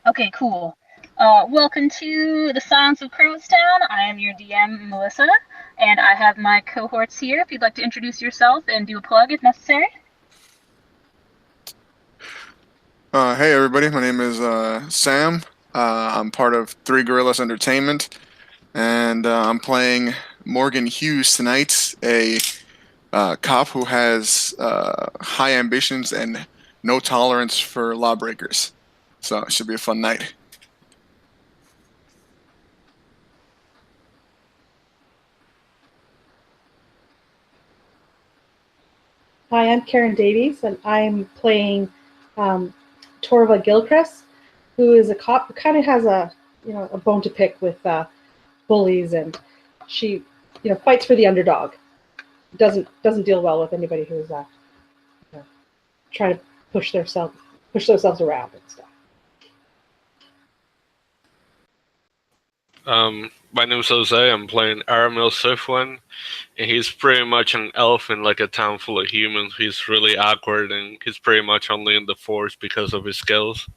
Okay, cool. Welcome to the Silence of Crowestown. I am your DM, Melissa, and I have my cohorts here. If you'd like to introduce yourself and do a plug if necessary. Hey everybody, my name is Sam. I'm part of Three Gorillas Entertainment, and I'm playing Morgan Hughes tonight, a cop who has high ambitions and no tolerance for lawbreakers. So it should be a fun night. Hi, I'm Karen Davies, and I'm playing Torva Gilchrist, who is a cop who kind of has a bone to pick with bullies, and she fights for the underdog. Doesn't deal well with anybody who's trying to push themselves around and stuff. My name's Jose. I'm playing Aramil Sifwan, and he's pretty much an elf in like a town full of humans. He's really awkward, and he's pretty much only in the force because of his skills.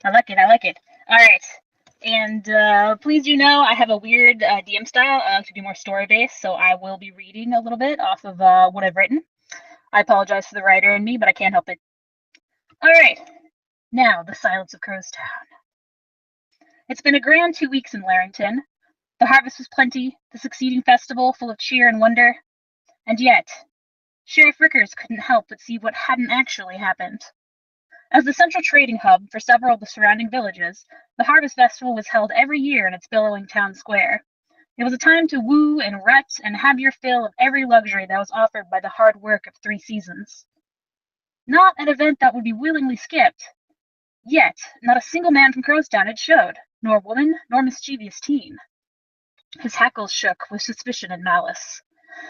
I like it. I like it. All right. And please do know I have a weird DM style to be more story based, so I will be reading a little bit off of what I've written. I apologize for the writer in me, but I can't help it. All right. Now, the Silence of Crowestown. It's been a grand 2 weeks in Larrington. The harvest was plenty, the succeeding festival full of cheer and wonder, and yet, Sheriff Rickers couldn't help but see what hadn't actually happened. As the central trading hub for several of the surrounding villages, the Harvest Festival was held every year in its billowing town square. It was a time to woo and rut and have your fill of every luxury that was offered by the hard work of 3 seasons. Not an event that would be willingly skipped. Yet, not a single man from Crowestown had showed, nor woman, nor mischievous teen. His hackles shook with suspicion and malice.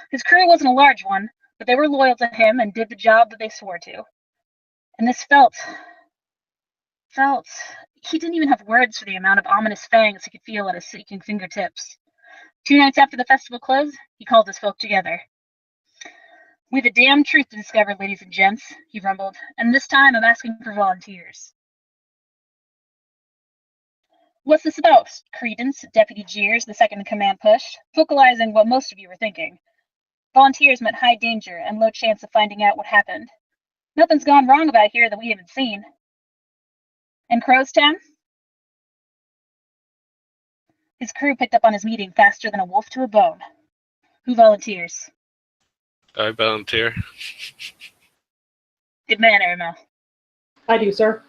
His crew wasn't a large one, but they were loyal to him and did the job that they swore to. And this felt, he didn't even have words for the amount of ominous fangs he could feel at his aching fingertips. 2 nights after the festival closed, he called his folk together. "We've a damned truth to discover, ladies and gents," he rumbled, "and this time I'm asking for volunteers." "What's this about, Credence?" Deputy Jeers, the second-in-command, pushed, vocalizing what most of you were thinking. Volunteers meant high danger and low chance of finding out what happened. Nothing's gone wrong about here that we haven't seen. "And Crowestown?" His crew picked up on his meeting faster than a wolf to a bone. "Who volunteers?" I volunteer. "Good man, Aramel." I do, sir.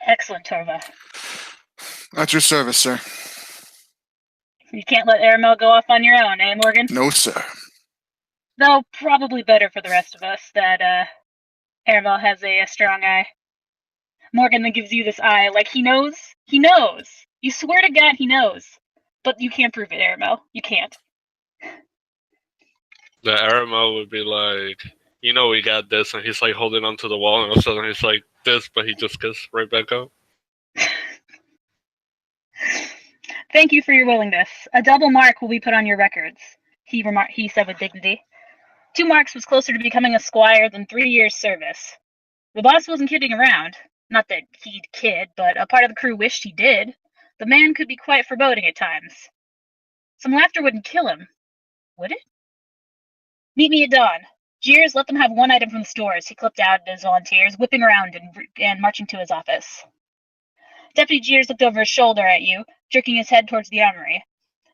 "Excellent, Torva." At your service, sir. "You can't let Aramel go off on your own, eh, Morgan?" No, sir. Though probably better for the rest of us that Aramel has a strong eye. Morgan then gives you this eye like he knows. He knows. You swear to God he knows. But you can't prove it, Aramel. You can't. The Aramel would be like, we got this, and he's like holding onto the wall, and all of a sudden he's like this, but he just gets right back up. "Thank you for your willingness. A double mark will be put on your records," he said with dignity. 2 marks was closer to becoming a squire than 3 years' service. The boss wasn't kidding around. Not that he'd kid, but a part of the crew wished he did. The man could be quite foreboding at times. Some laughter wouldn't kill him, would it? "Meet me at dawn. Jeers, let them have 1 item from the stores," he clipped out at his volunteers, whipping around and marching to his office. Deputy Jeers looked over his shoulder at you, jerking his head towards the armory.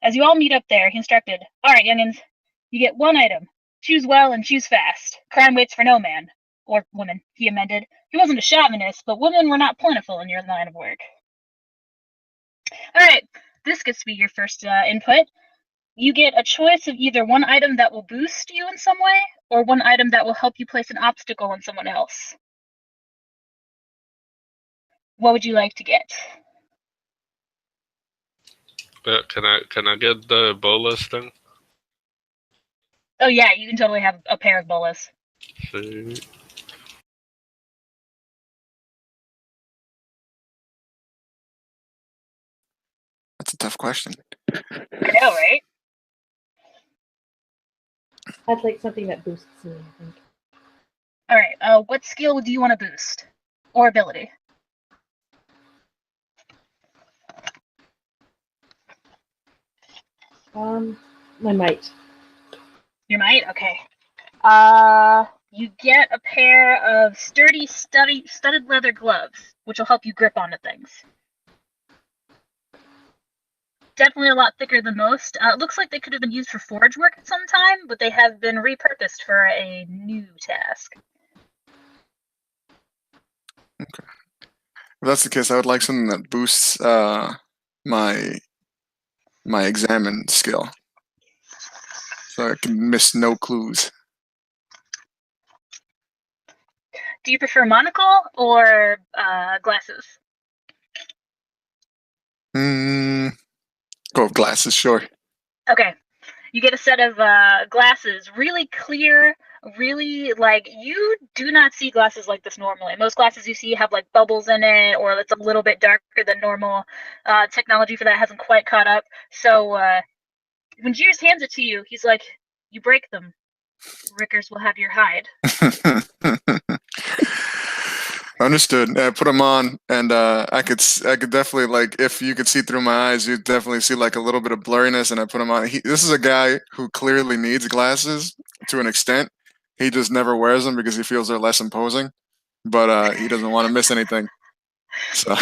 As you all meet up there, he instructed, "All right, youngins, you get 1 item. Choose well and choose fast. Crime waits for no man." Or woman, he amended. He wasn't a chauvinist, but women were not plentiful in your line of work. All right, this gets to be your first input. You get a choice of either 1 item that will boost you in some way, or 1 item that will help you place an obstacle on someone else. What would you like to get? Can I get the bolas thing? Oh yeah, you can totally have a pair of bolas. See. tough question. I know, right? I'd like something that boosts me, I think. All right. What skill do you want to boost, or ability? My might. Your might? Okay. You get a pair of sturdy, studded leather gloves, which will help you grip onto things. Definitely a lot thicker than most. It looks like they could have been used for forge work at some time, but they have been repurposed for a new task. Okay. If that's the case, I would like something that boosts my examine skill, so I can miss no clues. Do you prefer monocle or glasses? Go with glasses, sure. Okay. You get a set of glasses, really clear, really, like, you do not see glasses like this normally. Most glasses you see have, like, bubbles in it, or it's a little bit darker than normal. Technology for that hasn't quite caught up. So when Jeers hands it to you, he's like, you break them. Rickers will have your hide. Understood. Put them on, and I could definitely, like, if you could see through my eyes, you'd definitely see like a little bit of blurriness. And I put them on. This is a guy who clearly needs glasses to an extent. He just never wears them because he feels they're less imposing, but he doesn't want to miss anything. So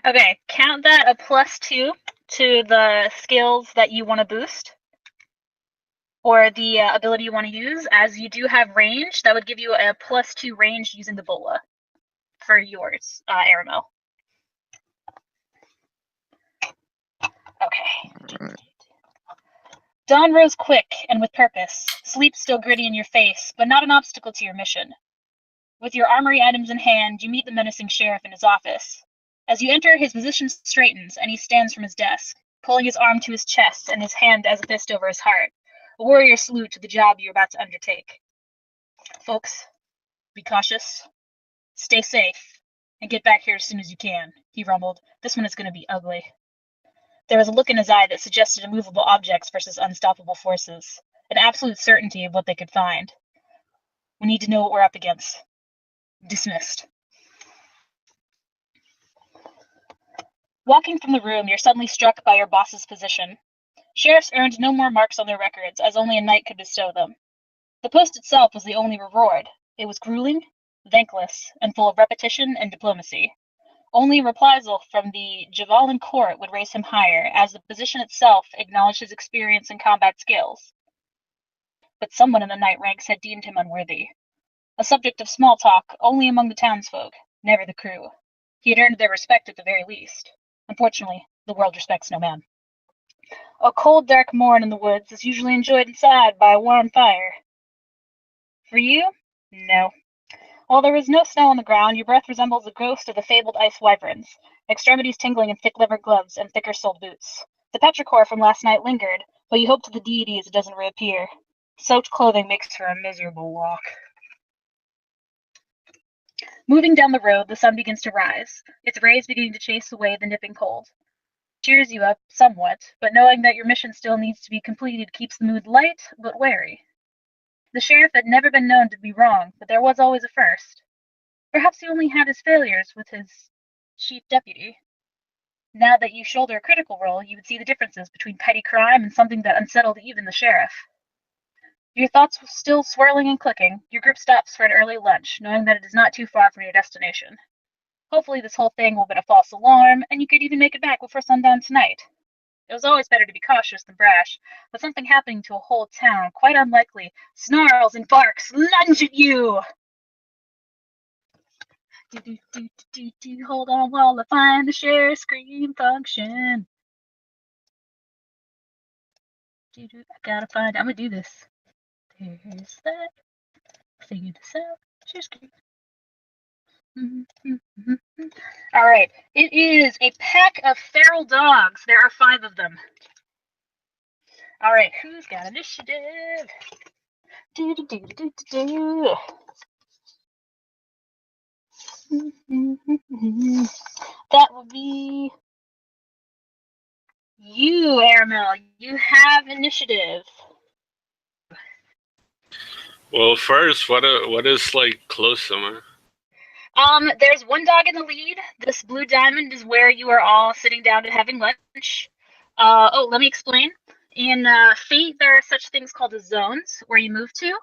Okay, count that a +2 to the skills that you want to boost, or the ability you want to use. As you do have range, that would give you a +2 range using the bola for yours, Aramel. Okay. Dawn rose quick and with purpose, sleep still gritty in your face, but not an obstacle to your mission. With your armory items in hand, you meet the menacing sheriff in his office. As you enter, his position straightens, and he stands from his desk, pulling his arm to his chest and his hand as a fist over his heart, a warrior salute to the job you're about to undertake. Folks, be cautious, stay safe, and get back here as soon as you can, he rumbled. This one is going to be ugly. There was a look in his eye that suggested immovable objects versus unstoppable forces, an absolute certainty of what they could find. We need to know what we're up against. Dismissed. Walking from the room, you're suddenly struck by your boss's position. Sheriffs earned no more marks on their records, as only a knight could bestow them. The post itself was the only reward. It was grueling, thankless, and full of repetition and diplomacy. Only reprisal from the Javelin court would raise him higher, as the position itself acknowledged his experience and combat skills. But someone in the knight ranks had deemed him unworthy. A subject of small talk only among the townsfolk, never the crew. He had earned their respect at the very least. Unfortunately, the world respects no man. A cold, dark morn in the woods is usually enjoyed inside by a warm fire. For you? No. While there is no snow on the ground, your breath resembles the ghost of the fabled ice wyverns, extremities tingling in thick-leather gloves and thicker-soled boots. The petrichor from last night lingered, but you hope to the deities it doesn't reappear. Soaked clothing makes for a miserable walk. Moving down the road, the sun begins to rise, its rays beginning to chase away the nipping cold. Cheers you up somewhat, but knowing that your mission still needs to be completed keeps the mood light but wary. The sheriff had never been known to be wrong, but there was always a first. Perhaps he only had his failures with his chief deputy. Now that you shoulder a critical role, you would see the differences between petty crime and something that unsettled even the sheriff. Your thoughts still swirling and clicking, your group stops for an early lunch, knowing that it is not too far from your destination. Hopefully this whole thing will be a false alarm, and you could even make it back before sundown tonight. It was always better to be cautious than brash, but something happening to a whole town, quite unlikely, snarls and barks, lunge at you! Hold on while I find the share screen function. I gotta find, I'm gonna do this. There's that. Figure this out. Share screen. All right, it is a pack of feral dogs. There are 5 of them. All right, who's got initiative? That will be Aramel, you have initiative. Well, first, what is like close somewhere? There's one dog in the lead. This blue diamond is where you are all sitting down and having lunch. Let me explain. In Fate, there are such things called as zones where you move to.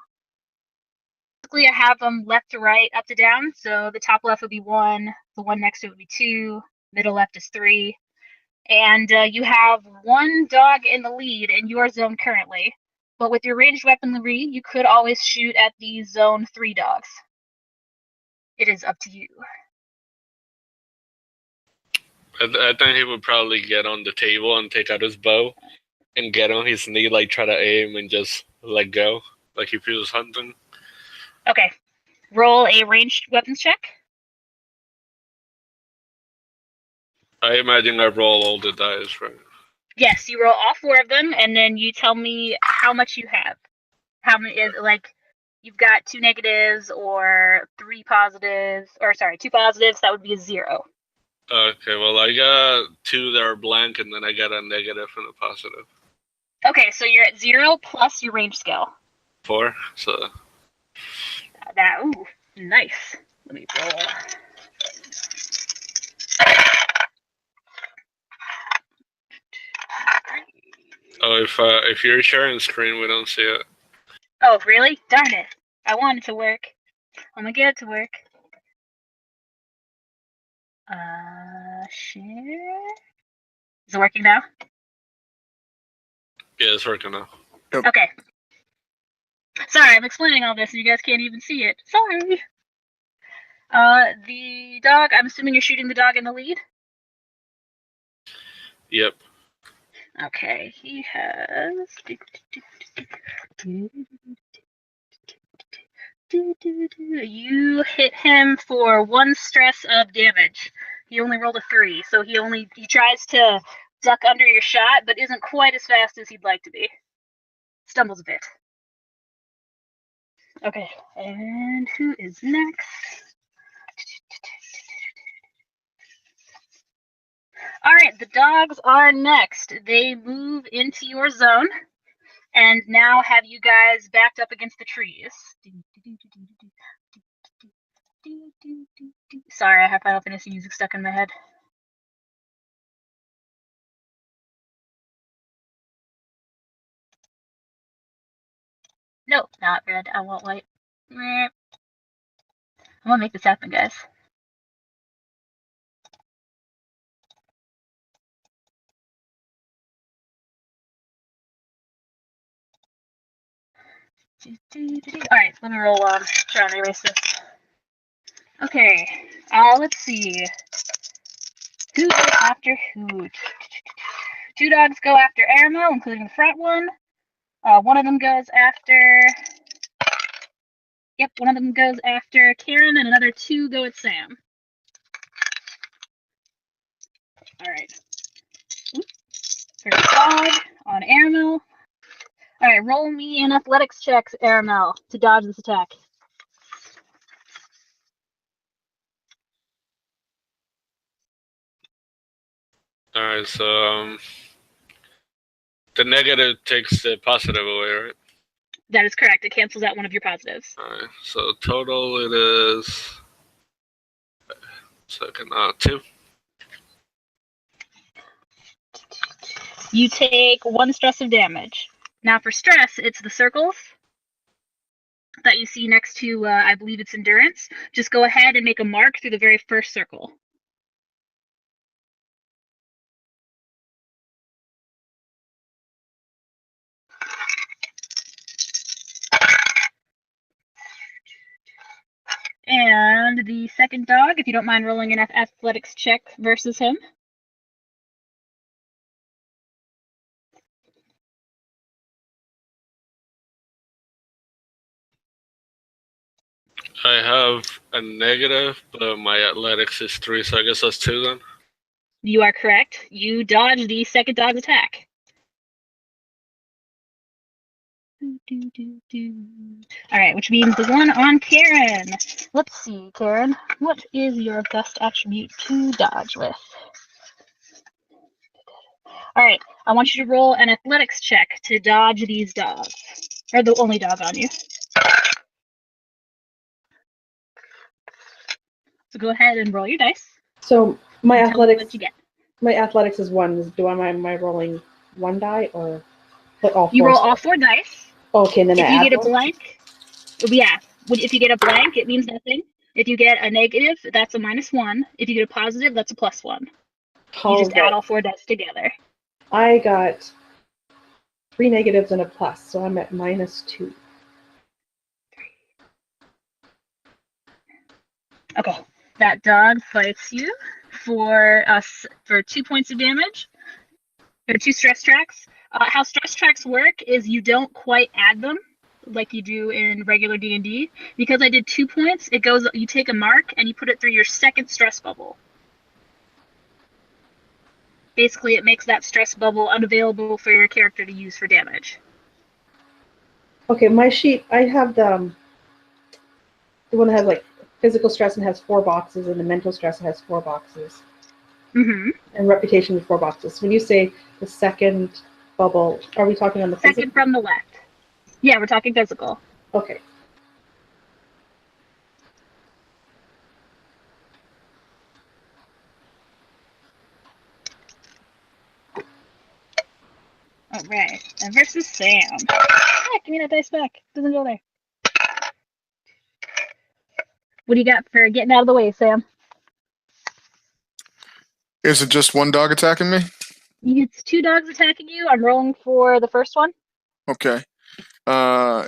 Basically, I have them left to right, up to down. So the top left would be 1, the one next to it would be 2, middle left is 3. And you have one dog in the lead in your zone currently. But with your ranged weaponry, you could always shoot at the zone 3 dogs. It is up to you. I think he would probably get on the table and take out his bow and get on his knee, like try to aim and just let go, like if he was hunting. Okay. Roll a ranged weapons check. I imagine I roll all the dice, right? Yes, you roll all 4 of them, and then you tell me how much you have. How many is like you've got 2 negatives or 3 positives, or sorry, 2 positives. That would be a 0. Okay, well, I got 2 that are blank, and then I got a negative and a positive. Okay, so you're at 0 plus your range skill. 4, so... That, ooh, nice. Let me roll. Oh, if you're sharing screen, we don't see it. Oh, really? Darn it. I want it to work. I'm gonna get it to work. Share? Is it working now? Yeah, it's working now. Yep. Okay. Sorry, I'm explaining all this and you guys can't even see it. Sorry. The dog, I'm assuming you're shooting the dog in the lead? Yep. Okay, he has... You hit him for 1 stress of damage. He only rolled a 3, so he tries to duck under your shot, but isn't quite as fast as he'd like to be. Stumbles a bit. Okay, and who is next? Alright, the dogs are next. They move into your zone, and now have you guys backed up against the trees. Sorry, I have Final Fantasy music stuck in my head. No, not red. I want white. I'm gonna make this happen, guys. Alright, let me roll try to erase this. Okay, let's see. Who goes after who? 2 dogs go after Aramel, including the front one. One of them goes after... Yep, one of them goes after Karen, and another 2 go at Sam. Alright. First dog on Aramel. Alright, roll me an athletics check, Aramel, to dodge this attack. Alright, so the negative takes the positive away, right? That is correct. It cancels out one of your positives. Alright, so total it is... Second, 2. You take 1 stress of damage. Now for stress, it's the circles that you see next to, I believe it's endurance. Just go ahead and make a mark through the very first circle. And the second dog, if you don't mind rolling an athletics check versus him. I have a negative, but my athletics is 3, so I guess that's 2 then. You are correct. You dodge the second dog's attack. Alright, which means the one on Karen. Let's see, Karen. What is your best attribute to dodge with? Alright, I want you to roll an athletics check to dodge these dogs. Or the only dog on you. So go ahead and roll your dice. So my and tell me athletics, what you get. my athletics is 1. Am I rolling 1 die or put all 4? You roll all 4 dice. Okay, and then If I you add get a 1? blank, yeah. If you get a blank, it means nothing. If you get a negative, that's a -1. If you get a positive, that's a +1. You just add all 4 dice together. I got 3 negatives and a plus, so I'm at -2. Okay. That dog fights you for 2 points of damage. Or 2 stress tracks. How stress tracks work is you don't quite add them like you do in regular D&D. Because I did 2 points, it goes. You take a mark and you put it through your second stress bubble. Basically, it makes that stress bubble unavailable for your character to use for damage. Okay, my sheet, I have the one that has like physical stress and has 4 boxes, and the mental stress has 4 boxes. Mm-hmm. And reputation with 4 boxes. When you say the second bubble, are we talking on the Second physical? from the left. Yeah, we're talking physical. Okay. All right. And versus Sam. Give me that dice back. It doesn't go there. What do you got for getting out of the way, Sam? Is it just one dog attacking me? It's 2 dogs attacking you. I'm rolling for the first one. Okay.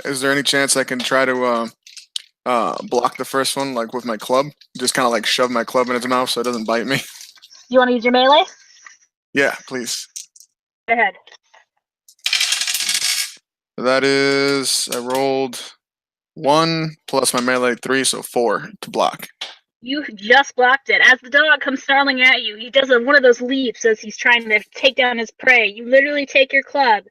Is there any chance I can try to block the first one, like with my club? Just kind of like shove my club in its mouth so it doesn't bite me. You want to use your melee? Yeah, please. Go ahead. That is, I rolled 1 plus my melee 3, so 4 to block. You just blocked it. As the dog comes snarling at you, he does one of those leaps as he's trying to take down his prey. You literally take your club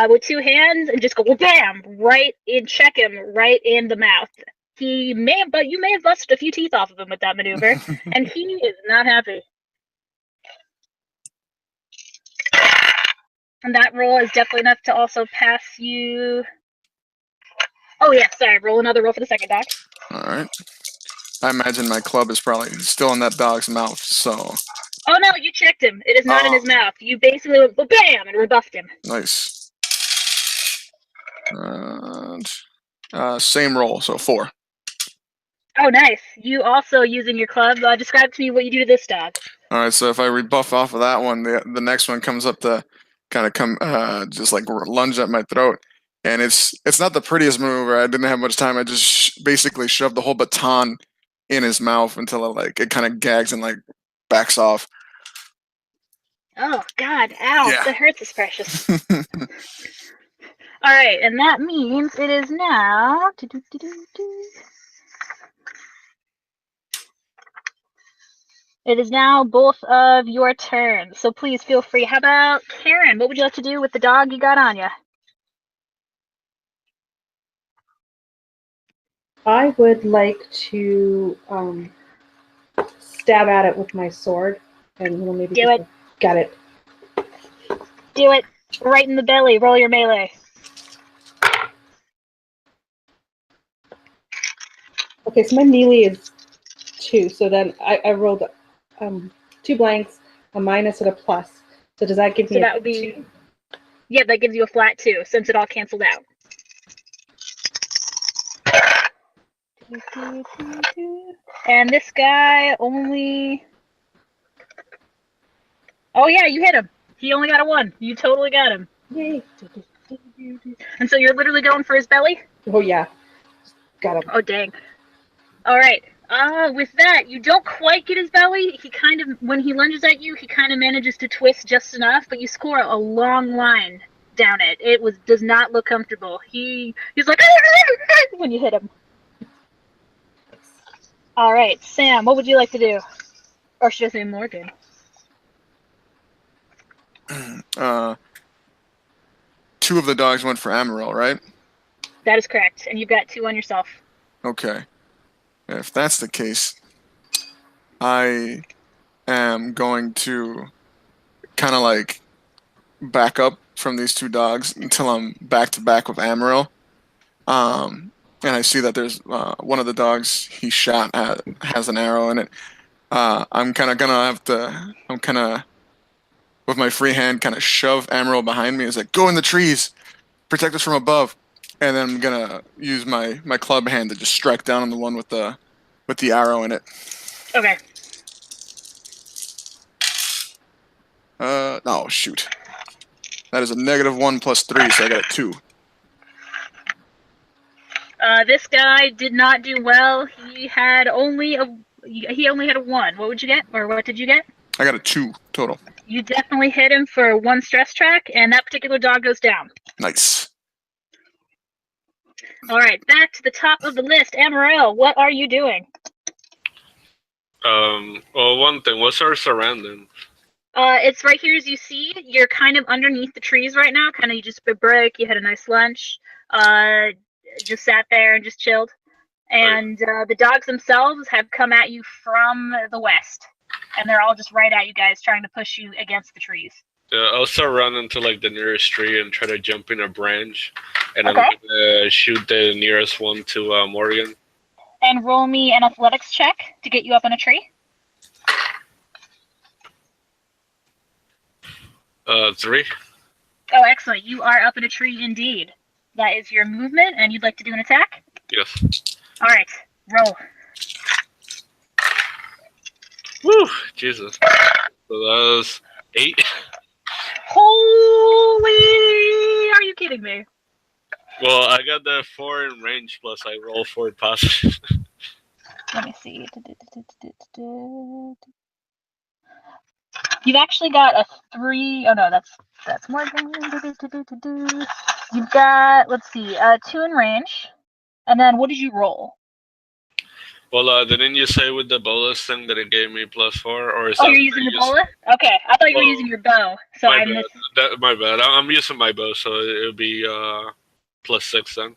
with 2 hands and just go bam right in, check him right in the mouth. You may have busted a few teeth off of him with that maneuver, and he is not happy. And that roll is definitely enough to also pass you. Oh yeah, sorry. Roll another roll for the second dog. All right. I imagine my club is probably still in that dog's mouth, so. Oh no, you checked him. It is not in his mouth. You basically went bam and rebuffed him. Nice. And, same roll, so 4. Oh, nice. You also using your club. Describe to me what you do to this dog. All right, so if I rebuff off of that one, the next one comes up to kind of come just like lunge at my throat, and it's not the prettiest move. I didn't have much time. I just basically shoved the whole baton in his mouth until it kind of gags and like backs off. Oh God! Ow! Yeah. That hurts us precious. All right, and that means it is now. It is now both of your turns, so please feel free. How about Karen? What would you like to do with the dog you got on you? I would like to stab at it with my sword, and maybe Do it. Got it. Do it right in the belly. Roll your melee. Okay, so my melee is 2, so then I rolled 2 blanks, a minus, and a plus. So does that give me? So that would be. 2? Yeah, that gives you a flat 2 since it all canceled out. And this guy only. Oh yeah, you hit him. He only got a 1. You totally got him. Yay! And so you're literally going for his belly? Oh yeah, got him. Oh dang. All right. With that, you don't quite get his belly. He kind of, when he lunges at you, he kind of manages to twist just enough, but you score a long line down it. It does not look comfortable. He's like when you hit him. All right, Sam, what would you like to do? Or should I say Morgan? 2 of the dogs went for Amaryl, right? That is correct, and you've got 2 on yourself. Okay. If that's the case, I am going to kind of like back up from these two dogs until I'm back to back with Amaryl. And I see that there's one of the dogs he shot at has an arrow in it. I'm kind of gonna have to. I'm kind of with my free hand, kind of shove Amaryl behind me. It's like, go in the trees, protect us from above. And then I'm gonna use my club hand to just strike down on the one with the arrow in it. Okay. Oh shoot. That is a -1 + 3, so I got a 2. This guy did not do well. He only had a 1. What would you get, or what did you get? I got a 2 total. You definitely hit him for 1 stress track, and that particular dog goes down. Nice. All right, back to the top of the list. Amaryl, what are you doing? Well, one thing, what's our surroundings? It's right here as you see. You're kind of underneath the trees right now. Kind of, you just took a break. You had a nice lunch. Just sat there and just chilled. And the dogs themselves have come at you from the west, and they're all just right at you guys, trying to push you against the trees. I'll start running to like the nearest tree and try to jump in a branch, and Okay. I'm gonna shoot the nearest one to Morgan. And roll me an athletics check to get you up in a tree. 3. Oh, excellent. You are up in a tree indeed. That is your movement, and you'd like to do an attack? Yes. All right, roll. Woo! Jesus. So that was 8. Holy! Are you kidding me? Well, I got the 4 in range, plus I roll for it positive. Let me see. You've actually got a 3. Oh no, that's more than. You've got, let's see, 2 in range, and then what did you roll? Well, didn't you say with the bolus thing that it gave me +4, or is Oh, that you're using the bolus? Okay, I thought you were using your bow. So my I bad. missed. My bad. I'm using my bow, so it would be +6 then.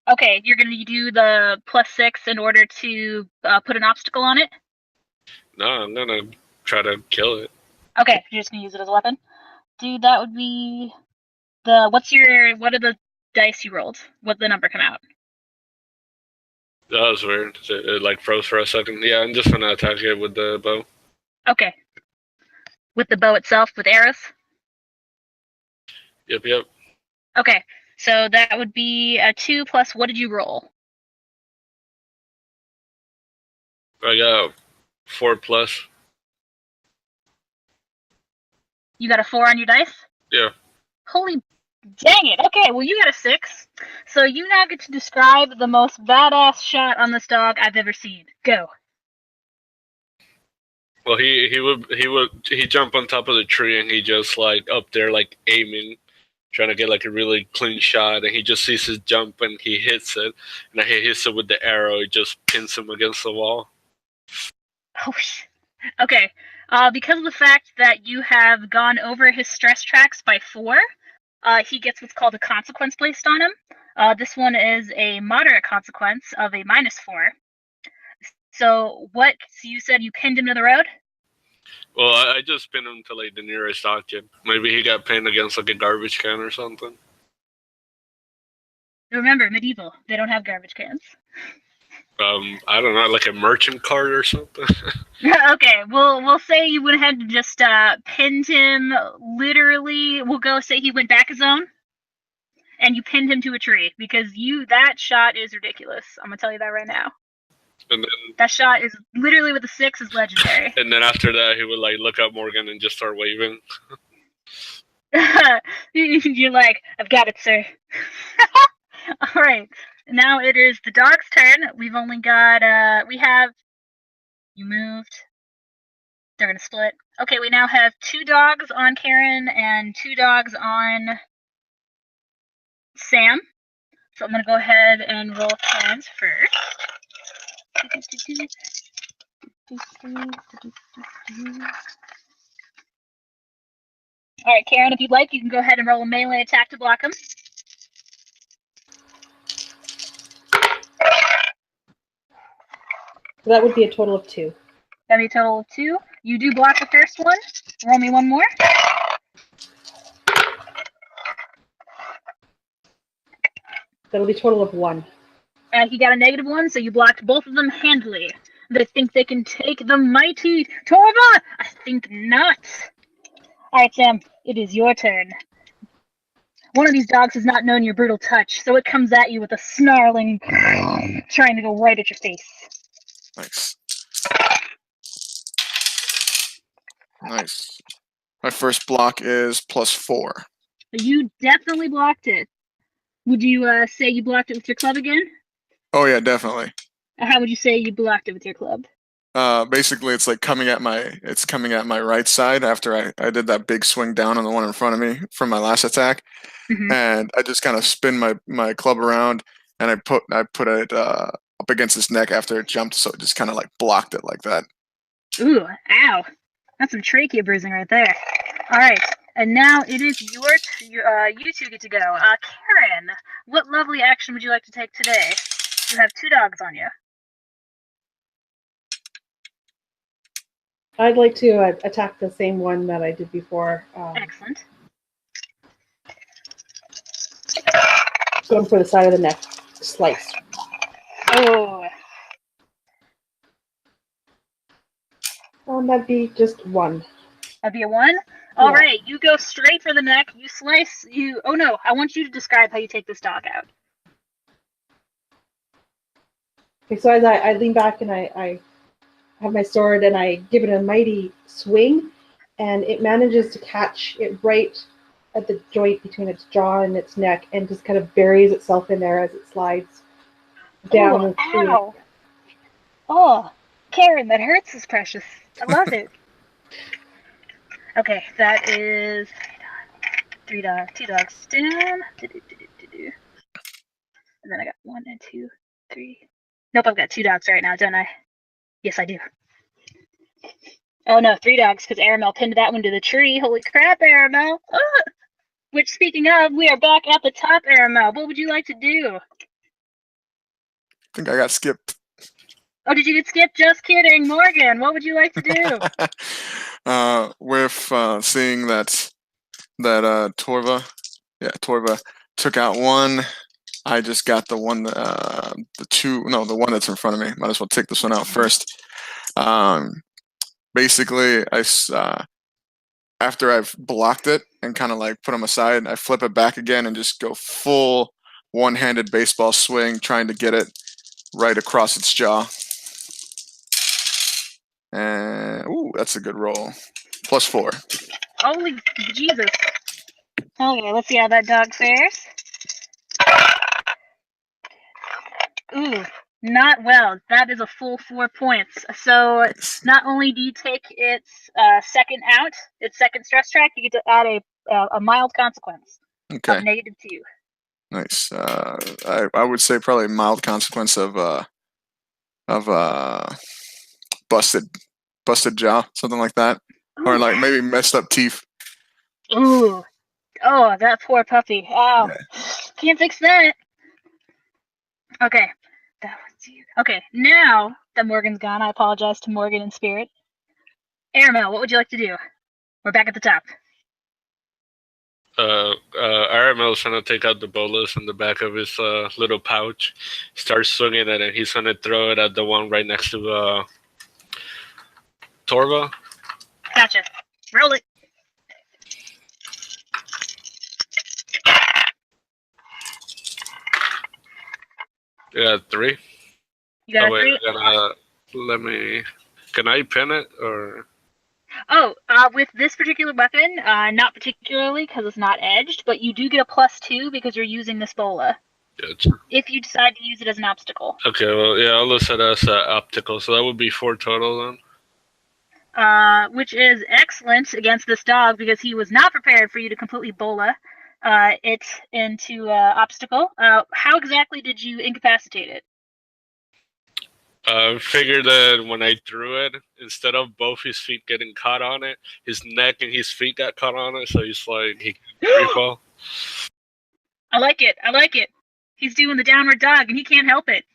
Okay, you're gonna do the +6 in order to put an obstacle on it? No, I'm gonna try to kill it. Okay, you're just gonna use it as a weapon? Dude, that would be what are the dice you rolled? What did the number come out? That was weird. It like froze for a second. Yeah, I'm just gonna attack it with the bow. Okay. With the bow itself, with arrows? Yep. Okay, so that would be a 2 plus, what did you roll? I got 4+. You got a 4 on your dice? Yeah. Holy dang it. Okay, well, you got a 6. So you now get to describe the most badass shot on this dog I've ever seen. Go. Well, he jumped on top of the tree and he just like up there like aiming, trying to get like a really clean shot, and he just sees his jump and he hits it, and he hits it with the arrow. It just pins him against the wall. Oh, okay. Because of the fact that you have gone over his stress tracks by 4, he gets what's called a consequence placed on him. This one is a moderate consequence of a -4. So you said you pinned him to the road? Well, I just pinned him to like the nearest object. Maybe he got pinned against like a garbage can or something. Remember, medieval. They don't have garbage cans. I don't know, like a merchant cart or something. Okay, we'll say you went ahead and just pinned him literally. We'll go say he went back a zone, and you pinned him to a tree, because that shot is ridiculous. I'm gonna tell you that right now. And then that shot is literally with a 6 is legendary. And then after that, he would like look at Morgan and just start waving. You're like, I've got it, sir. All right. Now it is the dog's turn. We've only got, you moved. They're going to split. Okay, we now have 2 dogs on Karen and 2 dogs on Sam. So I'm going to go ahead and roll Karen's first. All right, Karen, if you'd like, you can go ahead and roll a melee attack to block him. That would be a total of 2. That'd be a total of 2. You do block the first one. Roll me one more. That'll be a total of 1. He got a -1, so you blocked both of them handily. They think they can take the mighty Torva? I think not. Alright, Sam, it is your turn. One of these dogs has not known your brutal touch, so it comes at you with a snarling, trying to go right at your face. Nice. Nice. My first block is +4. You definitely blocked it. Would you say you blocked it with your club again? Oh yeah, definitely. How would you say you blocked it with your club? Basically, it's like coming at my right side after I did that big swing down on the one in front of me from my last attack, and I just kind of spin my club around, and I put it up against his neck after it jumped, so it just kind of like blocked it like that. Ooh, ow. That's some trachea bruising right there. Alright, and now it is you two get to go. Karen, what lovely action would you like to take today? You have 2 dogs on you. I'd like to attack the same one that I did before. Excellent. Going for the side of the neck. Slice. Oh. That'd be just 1. That'd be a 1? Alright, you go straight for the neck. You slice. Oh no, I want you to describe how you take this dog out. Okay, so as I lean back and I have my sword and I give it a mighty swing, and it manages to catch it right at the joint between its jaw and its neck, and just kind of buries itself in there as it slides down. Oh, ow. Oh, Karen, that hurts us, precious. I love it. Okay, that is 3 dogs, 2 dogs down. And then I got 1 and 2, 3. Nope, I've got 2 dogs right now, don't I? Yes, I do. Oh no, 3 dogs, because Aramel pinned that one to the tree. Holy crap, Aramel! Which, speaking of, we are back at the top, Aramel. What would you like to do? I think I got skipped. Oh, did you get skipped? Just kidding. Morgan, what would you like to do? With seeing that Torva took out 1, I just got the one the one that's in front of me. Might as well take this one out first. Basically, after I've blocked it and kind of like put them aside, I flip it back again and just go full one-handed baseball swing, trying to get it right across its jaw. And ooh, that's a good roll. +4. Holy Jesus. Okay, let's see how that dog fares. Ooh, not well. That is a full 4 points. So not only do you take its second out, its second stress track, you get to add a mild consequence of -2. Nice. I would say probably a mild consequence of busted jaw, something like that, or like maybe messed up teeth. Ooh, oh, that poor puppy. Ow, can't fix that. Okay, that was you. Okay, now that Morgan's gone, I apologize to Morgan in spirit. Aramel, what would you like to do? We're back at the top. Aramel's gonna take out the bolus in the back of his little pouch, start swinging it, and he's gonna throw it at the one right next to Torva. Gotcha. Roll it. Yeah, 3. You got a 3? Can I pin it or? Oh, with this particular weapon, not particularly because it's not edged, but you do get a +2 because you're using this bola. Gotcha. If you decide to use it as an obstacle. Okay, well, yeah, I'll list it as optical, so that would be 4 total then. Which is excellent against this dog because he was not prepared for you to completely bola it into obstacle. How exactly did you incapacitate it? Figured that when I threw it, instead of both his feet getting caught on it, his neck and his feet got caught on it, so he's like, he can free fall. I like it. I like it. He's doing the downward dog, and he can't help it.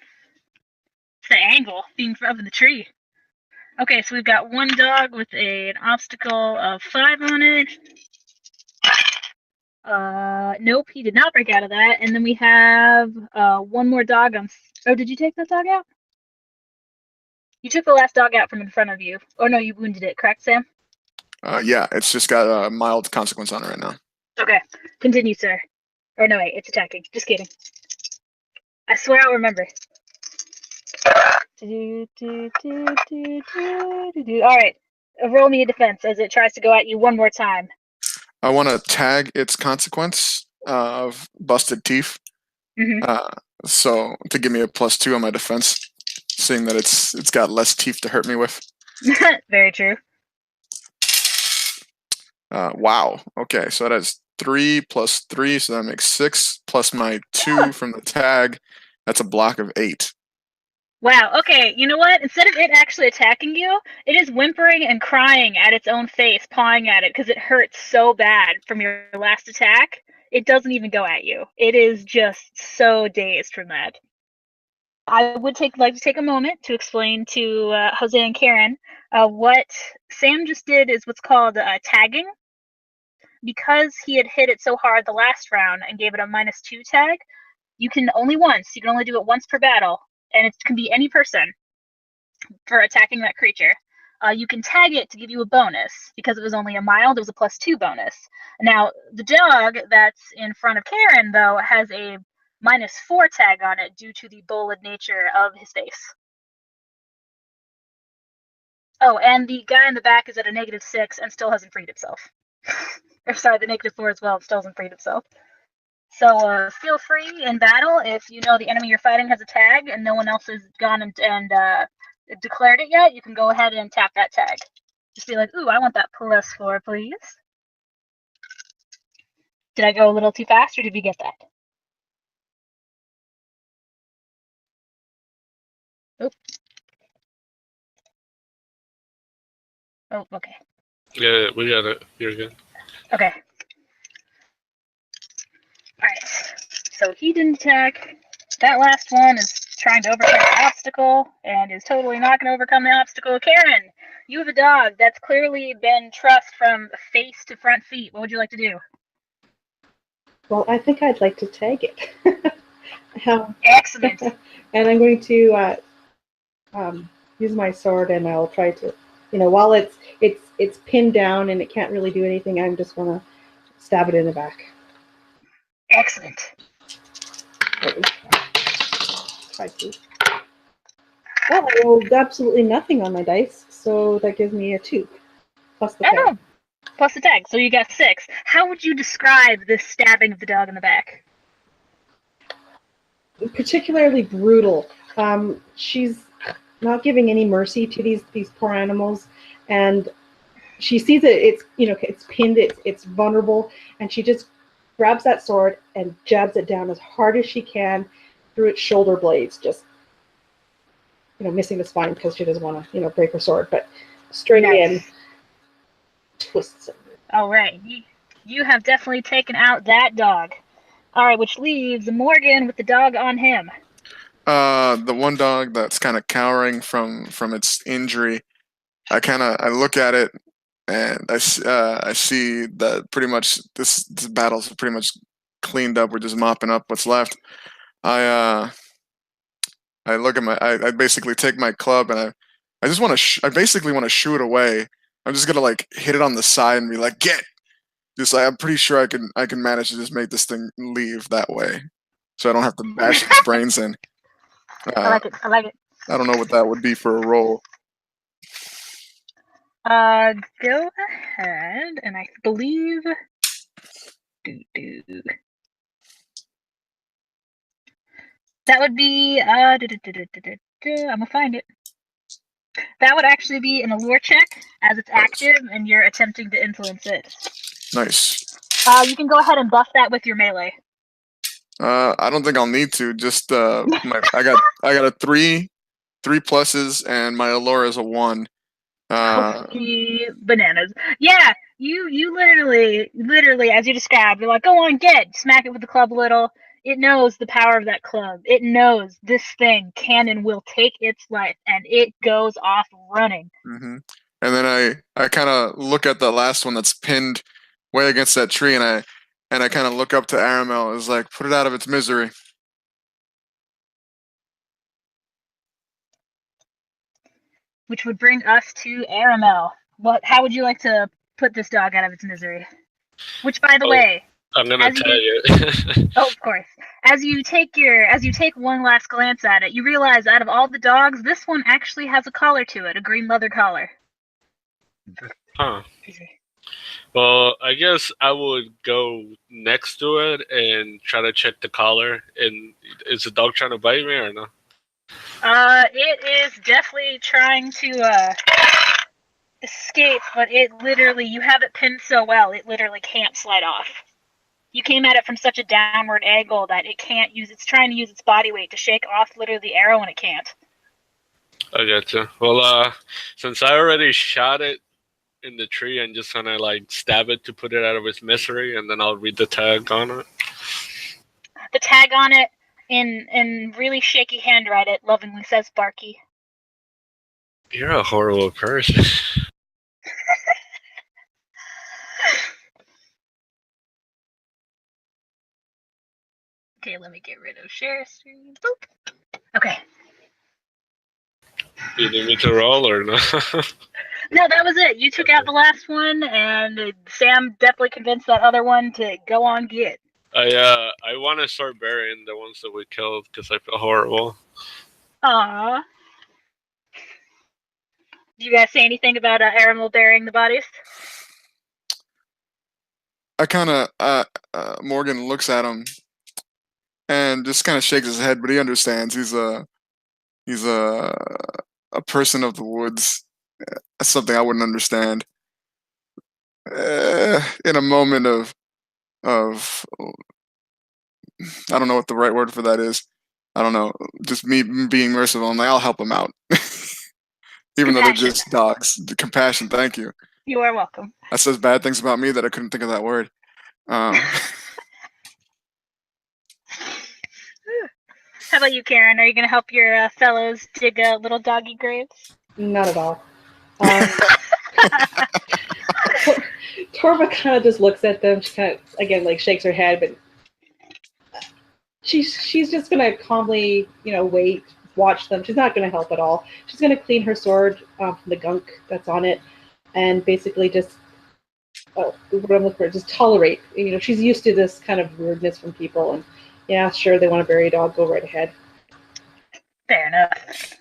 It's the angle being up in the tree. Okay, so we've got one dog with an obstacle of 5 on it. Nope, he did not break out of that. And then we have one more dog on. Oh, did you take that dog out? You took the last dog out from in front of you. Oh no, you wounded it, correct, Sam? Yeah, it's just got a mild consequence on it right now. Okay, continue, sir. Or no, wait, it's attacking. Just kidding. I swear I'll remember. Alright, roll me a defense as it tries to go at you one more time. I want to tag its consequence of busted teeth. So to give me a +2 on my defense, seeing that it's got less teeth to hurt me with. Very true. Wow. Okay, so that is 3 plus 3, so that makes 6 plus my 2 from the tag. That's a block of 8. Wow, okay, you know what? Instead of it actually attacking you, it is whimpering and crying at its own face, pawing at it because it hurts so bad from your last attack. It doesn't even go at you. It is just so dazed from that. I would like to take a moment to explain to Jose and Karen what Sam just did is what's called tagging. Because he had hit it so hard the last round and gave it a -2 tag, you can only do it once per battle, and it can be any person for attacking that creature. You can tag it to give you a bonus. Because it was only a mild, it was a +2 bonus. Now, the dog that's in front of Karen, though, has a -4 tag on it due to the bullet nature of his face. Oh, and the guy in the back is at a -6 and still hasn't freed himself. Or sorry, the -4 as well, still hasn't freed himself. So feel free in battle if you know the enemy you're fighting has a tag and no one else has gone and declared it yet. You can go ahead and tap that tag. Just be like, "Ooh, I want that +4, please." Did I go a little too fast, or did we get that? Oh. Oh, okay. Yeah, we got it. You're good. Okay. Alright. So he didn't attack. That last one is trying to overcome the obstacle and is totally not going to overcome the obstacle. Karen, you have a dog that's clearly been trussed from face to front feet. What would you like to do? Well, I think I'd like to tag it. Excellent. And I'm going to use my sword, and I'll try to, while it's pinned down and it can't really do anything, I'm just going to stab it in the back. Excellent. Try to. Well, I rolled absolutely nothing on my dice, so that gives me a 2 plus the tag. Plus the tag, so you got 6. How would you describe this stabbing of the dog in the back? Particularly brutal. She's not giving any mercy to these poor animals, and she sees it. It's pinned. It's vulnerable, and she just grabs that sword and jabs it down as hard as she can through its shoulder blades. Just missing the spine because she doesn't want to break her sword, but straight in, twists it. All right, you have definitely taken out that dog. All right, which leaves Morgan with the dog on him. The one dog that's kind of cowering from its injury. I look at it and I see that pretty much this battle's pretty much cleaned up. We're just mopping up what's left. I look at I basically take my club and I just want to I basically want to shoo it away. I'm just gonna hit it on the side and be like, get. Just I'm pretty sure I can manage to just make this thing leave that way, so I don't have to bash its brains in. I like it. I don't know what that would be for a roll. Go ahead, and I believe. That would be. I'm gonna find it. That would actually be an allure check, as it's active, and you're attempting to influence it. Nice. You can go ahead and buff that with your melee. I don't think I'll need to. Just I got a 3 pluses, and my allure is a 1. Holy bananas! Yeah, you literally, as you described, you're like, go on, smack it with the club a little. It knows the power of that club. It knows this thing can and will take its life, and it goes off running. Mm-hmm. And then I kind of look at the last one that's pinned way against that tree, and And I kind of look up to Aramel. It's like, put it out of its misery. Which would bring us to Aramel. How would you like to put this dog out of its misery? Which, by the way, I'm gonna tell you. Oh, of course. As you take one last glance at it, you realize out of all the dogs, this one actually has a collar to it, a green leather collar. Huh. Well, I guess I would go next to it and try to check the collar. And is the dog trying to bite me or no? It is definitely trying to escape, but it literally, you have it pinned so well, it literally can't slide off. You came at it from such a downward angle that it can't it's trying to use its body weight to shake off literally the arrow, and it can't. I gotcha. Well, since I already shot it in the tree, I'm just gonna like stab it to put it out of its misery, and then I'll read the tag on it. The tag on it, in really shaky handwriting, it lovingly says Barky. You're a horrible person. Okay, let me get rid of share screen. Boop. Okay. You need me to roll or no? No, that was it. You took out the last one, and Sam definitely convinced that other one to go on get. I want to start burying the ones that we killed because I feel horrible. Aww. Do you guys say anything about Aramel burying the bodies? I kind of Morgan looks at him and just kind of shakes his head, but he understands. He's a person of the woods. That's something I wouldn't understand. In a moment of I don't know what the right word for that is. I don't know. Just me being merciful. I'm like, I'll help him out, even though they're just dogs. The compassion. Thank you. You are welcome. That says bad things about me that I couldn't think of that word. How about you, Karen? Are you going to help your fellows dig little doggy graves? Not at all. Torva kind of just looks at them. She kind of, again, like shakes her head, but she's just gonna calmly, wait, watch them. She's not gonna help at all. She's gonna clean her sword from the gunk that's on it, and basically just what I'm looking for, just tolerate. She's used to this kind of rudeness from people, and yeah, sure, they want to bury a dog, go right ahead. Fair enough.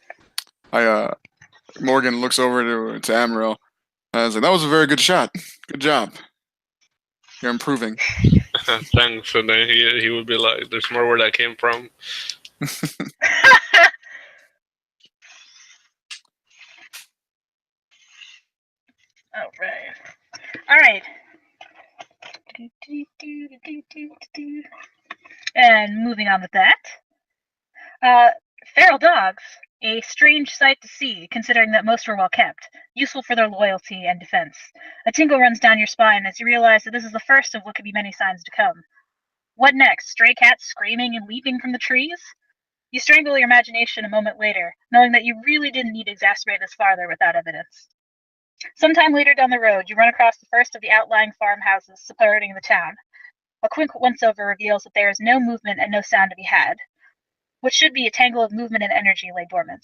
Morgan looks over to Amaryl. I was like, that was a very good shot. Good job. You're improving. Thanks. And then he would be like, there's more where that came from. All right. And moving on with that. Feral dogs. A strange sight to see, considering that most were well kept, useful for their loyalty and defense. A tingle runs down your spine as you realize that this is the first of what could be many signs to come. What next? Stray cats screaming and leaping from the trees? You strangle your imagination a moment later, knowing that you really didn't need to exacerbate this farther without evidence. Sometime later down the road, you run across the first of the outlying farmhouses supporting the town. A quick once-over reveals that there is no movement and no sound to be had. What should be a tangle of movement and energy lay dormant.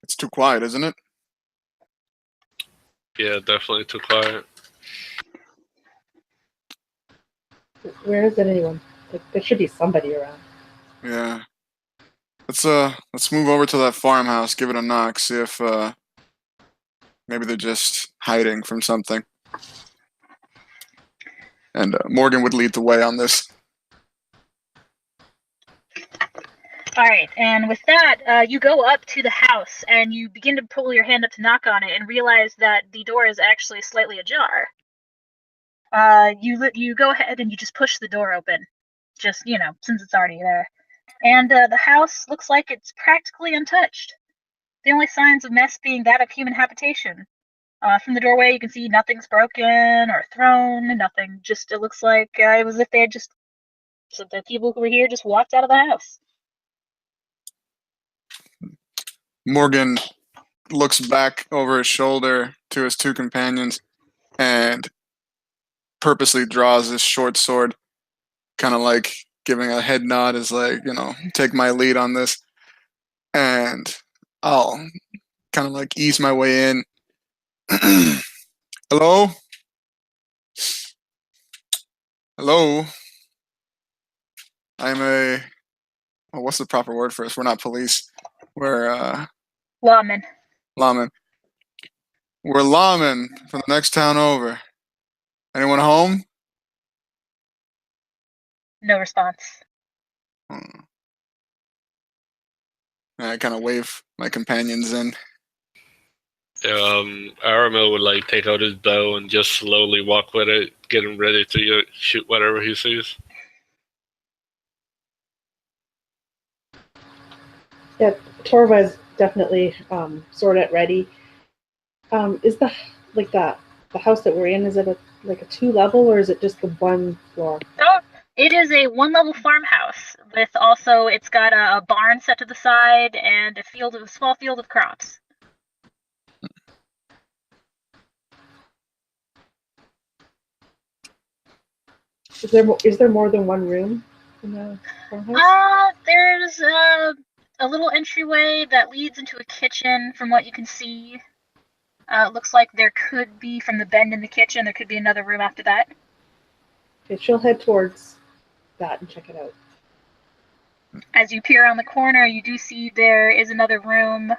It's too quiet, isn't it? Yeah, definitely too quiet. Where is it, anyone? There should be somebody around. Yeah. Let's move over to that farmhouse, give it a knock, see if maybe they're just hiding from something. And Morgan would lead the way on this. All right, and with that, you go up to the house and you begin to pull your hand up to knock on it and realize that the door is actually slightly ajar. You go ahead and you just push the door open, just, since it's already there. And the house looks like it's practically untouched. The only signs of mess being that of human habitation. From the doorway, you can see nothing's broken or thrown, nothing. Just, it looks like it was as if they had just, so the people who were here just walked out of the house. Morgan looks back over his shoulder to his two companions and purposely draws his short sword, kind of like giving a head nod as like, take my lead on this. And I'll kind of like ease my way in. Hello? Hello? I'm what's the proper word for us? We're not police. We're Lawmen. lawmen. We're lawmen from the next town over. Anyone home? No response. I kind of wave my companions in. Aramil would like take out his bow and just slowly walk with it, getting ready to shoot whatever he sees. Yeah, Torva is definitely sword at ready. Is the house that we're in, is it a 2-level, or is it just the 1 floor? Oh, it is a 1-level farmhouse with also, it's got a barn set to the side and a small field of crops. Is there more than 1 room in the farmhouse? There's a little entryway that leads into a kitchen from what you can see. It looks like there could be, from the bend in the kitchen, there could be another room after that. Okay, she'll head towards that and check it out. As you peer around the corner, you do see there is another room,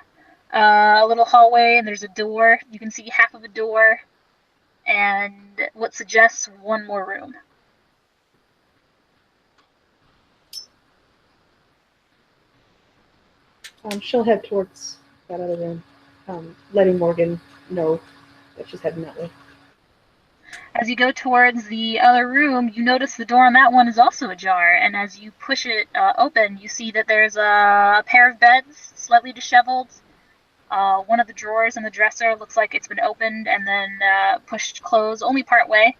a little hallway, and there's a door. You can see half of a door, and what suggests 1 more room. She'll head towards that other room, letting Morgan know that she's heading that way. As you go towards the other room, you notice the door on that one is also ajar, and as you push it open, you see that there's a pair of beds, slightly disheveled. One of the drawers in the dresser looks like it's been opened and then pushed closed, only part way,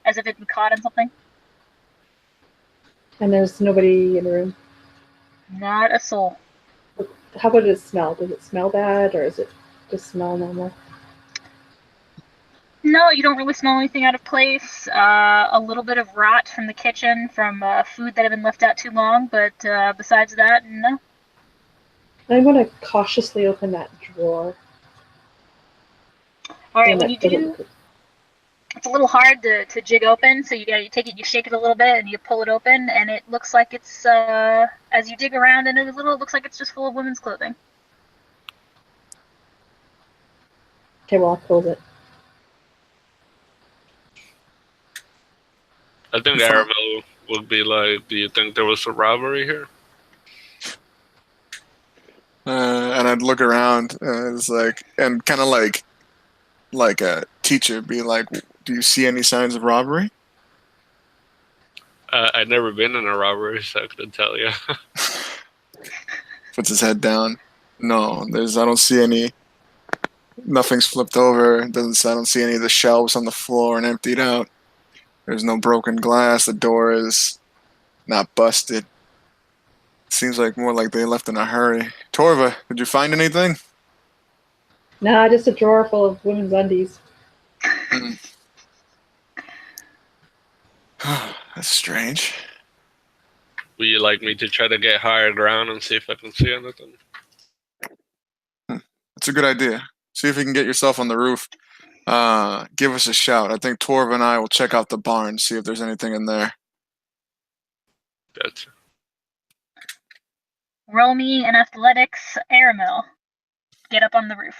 as if it'd been caught in something. And there's nobody in the room? Not a soul. How about it smell? Does it smell bad, or is it just smell normal? No, you don't really smell anything out of place. A little bit of rot from the kitchen, from food that had been left out too long, but besides that, no. I'm going to cautiously open that drawer. All right, when you do, it's a little hard to jig open, so you take it, you shake it a little bit, and you pull it open, and it looks like it's, as you dig around in it a little, it looks like it's just full of women's clothing. Okay, well, I'll close it. I think Aramil would be like, do you think there was a robbery here? And I'd look around and it's like, and kind of like a teacher be like, do you see any signs of robbery? I've never been in a robbery, so I couldn't tell you. Puts his head down. No, I don't see any. Nothing's flipped over. I don't see any of the shelves on the floor and emptied out. There's no broken glass. The door is not busted. Seems like more like they left in a hurry. Torva, did you find anything? Nah, just a drawer full of women's undies. That's strange. Would you like me to try to get higher ground and see if I can see anything? That's a good idea. See if you can get yourself on the roof. Give us a shout. I think Torva and I will check out the barn, see if there's anything in there. Gotcha. Roll me an athletics, Aramil. Get up on the roof.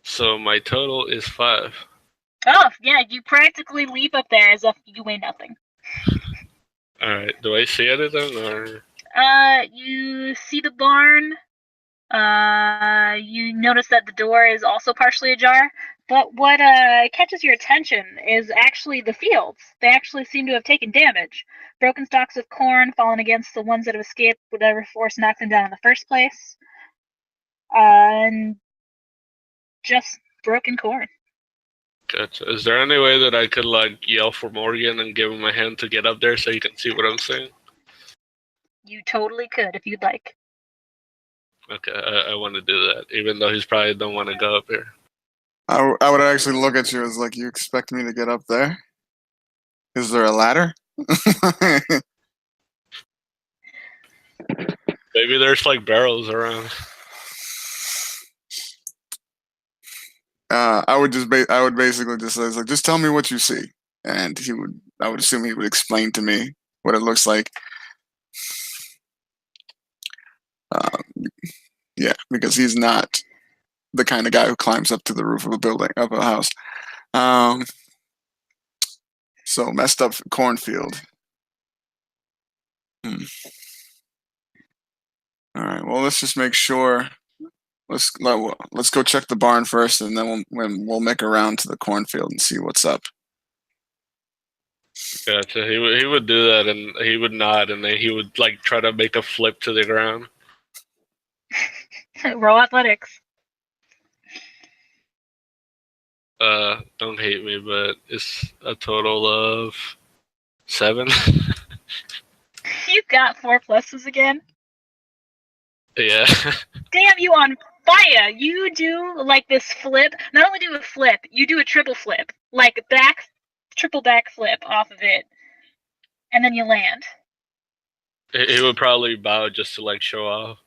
So my total is 5. Oh, yeah, you practically leap up there as if you weigh nothing. Alright, do I see anything, or...? You see the barn. You notice that the door is also partially ajar. But what catches your attention is actually the fields. They actually seem to have taken damage. Broken stalks of corn fallen against the ones that have escaped whatever force knocked them down in the first place. And just broken corn. Gotcha. Is there any way that I could, like, yell for Morgan and give him a hand to get up there so you can see what I'm saying? You totally could if you'd like. Okay, I want to do that, even though he's probably don't want to go up here. I would actually look at you as like, you expect me to get up there? Is there a ladder? Maybe there's like barrels around. I would basically just say, like, just tell me what you see, and I would assume he would explain to me what it looks like. Yeah, because he's not the kind of guy who climbs up to the roof of a house. So messed up cornfield. All right. Well, let's just make sure. Let's go check the barn first, and then we'll make a round to the cornfield and see what's up. Gotcha. He would do that, and he would nod, and then he would like try to make a flip to the ground. Roll athletics. Don't hate me, but it's a total of 7. You got 4 pluses again. Yeah. Damn, you on fire! You do like this flip. Not only do a flip, you do a triple flip, like triple back flip off of it, and then you land. He would probably bow just to like show off.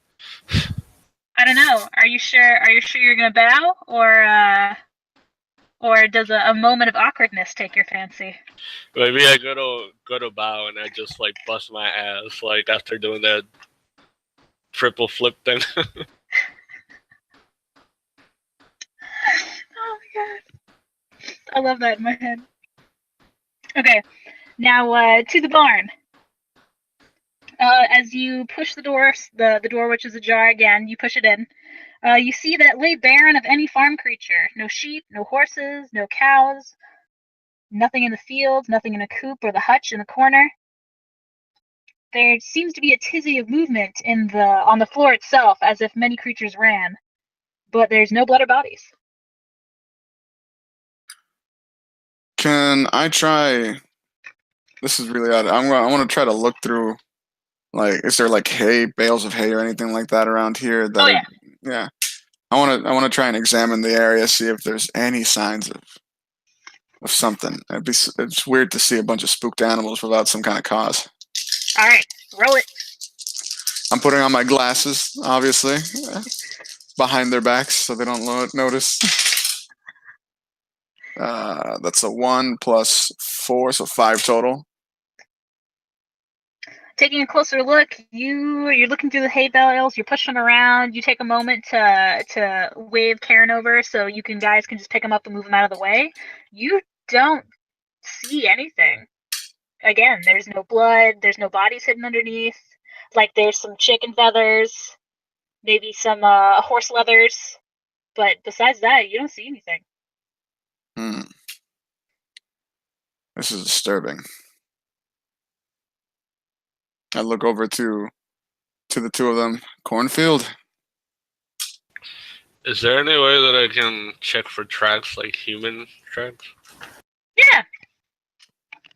I don't know. Are you sure? Are you sure you're gonna bow, or does a moment of awkwardness take your fancy? Maybe I go to bow and I just like bust my ass like after doing that triple flip thing. Oh my god, I love that in my head. Okay, now to the barn. As you push the door, the door which is ajar again, you push it in. You see that it lay barren of any farm creature. No sheep, no horses, no cows, nothing in the fields, nothing in a coop or the hutch in the corner. There seems to be a tizzy of movement on the floor itself, as if many creatures ran, but there's no blood or bodies. Can I try? This is really odd. I want to try to look through. Like, is there like bales of hay or anything like that around here? Yeah. I want to try and examine the area, see if there's any signs of something. It's weird to see a bunch of spooked animals without some kind of cause. All right, roll it. I'm putting on my glasses, obviously, behind their backs so they don't notice. That's a 1 plus 4, so 5 total. Taking a closer look, you're looking through the hay bales, you're pushing them around, you take a moment to wave Karen over so you guys can just pick them up and move them out of the way. You don't see anything. Again, there's no blood, there's no bodies hidden underneath. Like, there's some chicken feathers, maybe some horse leathers, but besides that, you don't see anything. This is disturbing. I look over to the two of them. Cornfield? Is there any way that I can check for tracks, like human tracks? Yeah.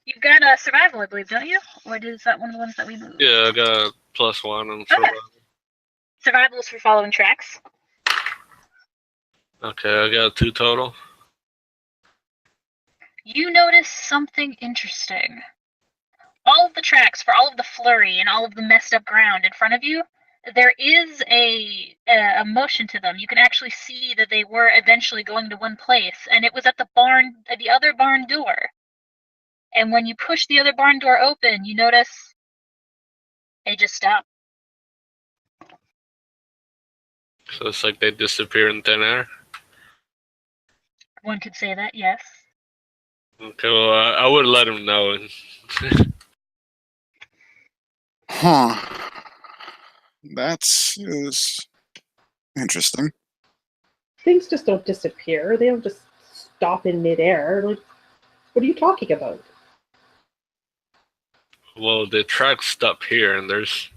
You've got a survival, I believe, don't you? Or is that one of the ones that we moved? Yeah, I got +1 on survival. Okay. Survival is for following tracks. Okay, I got 2 total. You notice something interesting. All of the tracks, for all of the flurry and all of the messed up ground in front of you, there is a motion to them. You can actually see that they were eventually going to one place, and it was at the other barn door. And when you push the other barn door open, you notice they just stop. So it's like they disappear in thin air? One could say that, yes. Okay, well, I would let him know. Huh. Is interesting. Things just don't disappear. They don't just stop in midair. Like, what are you talking about? Well, the tracks stop here, and there's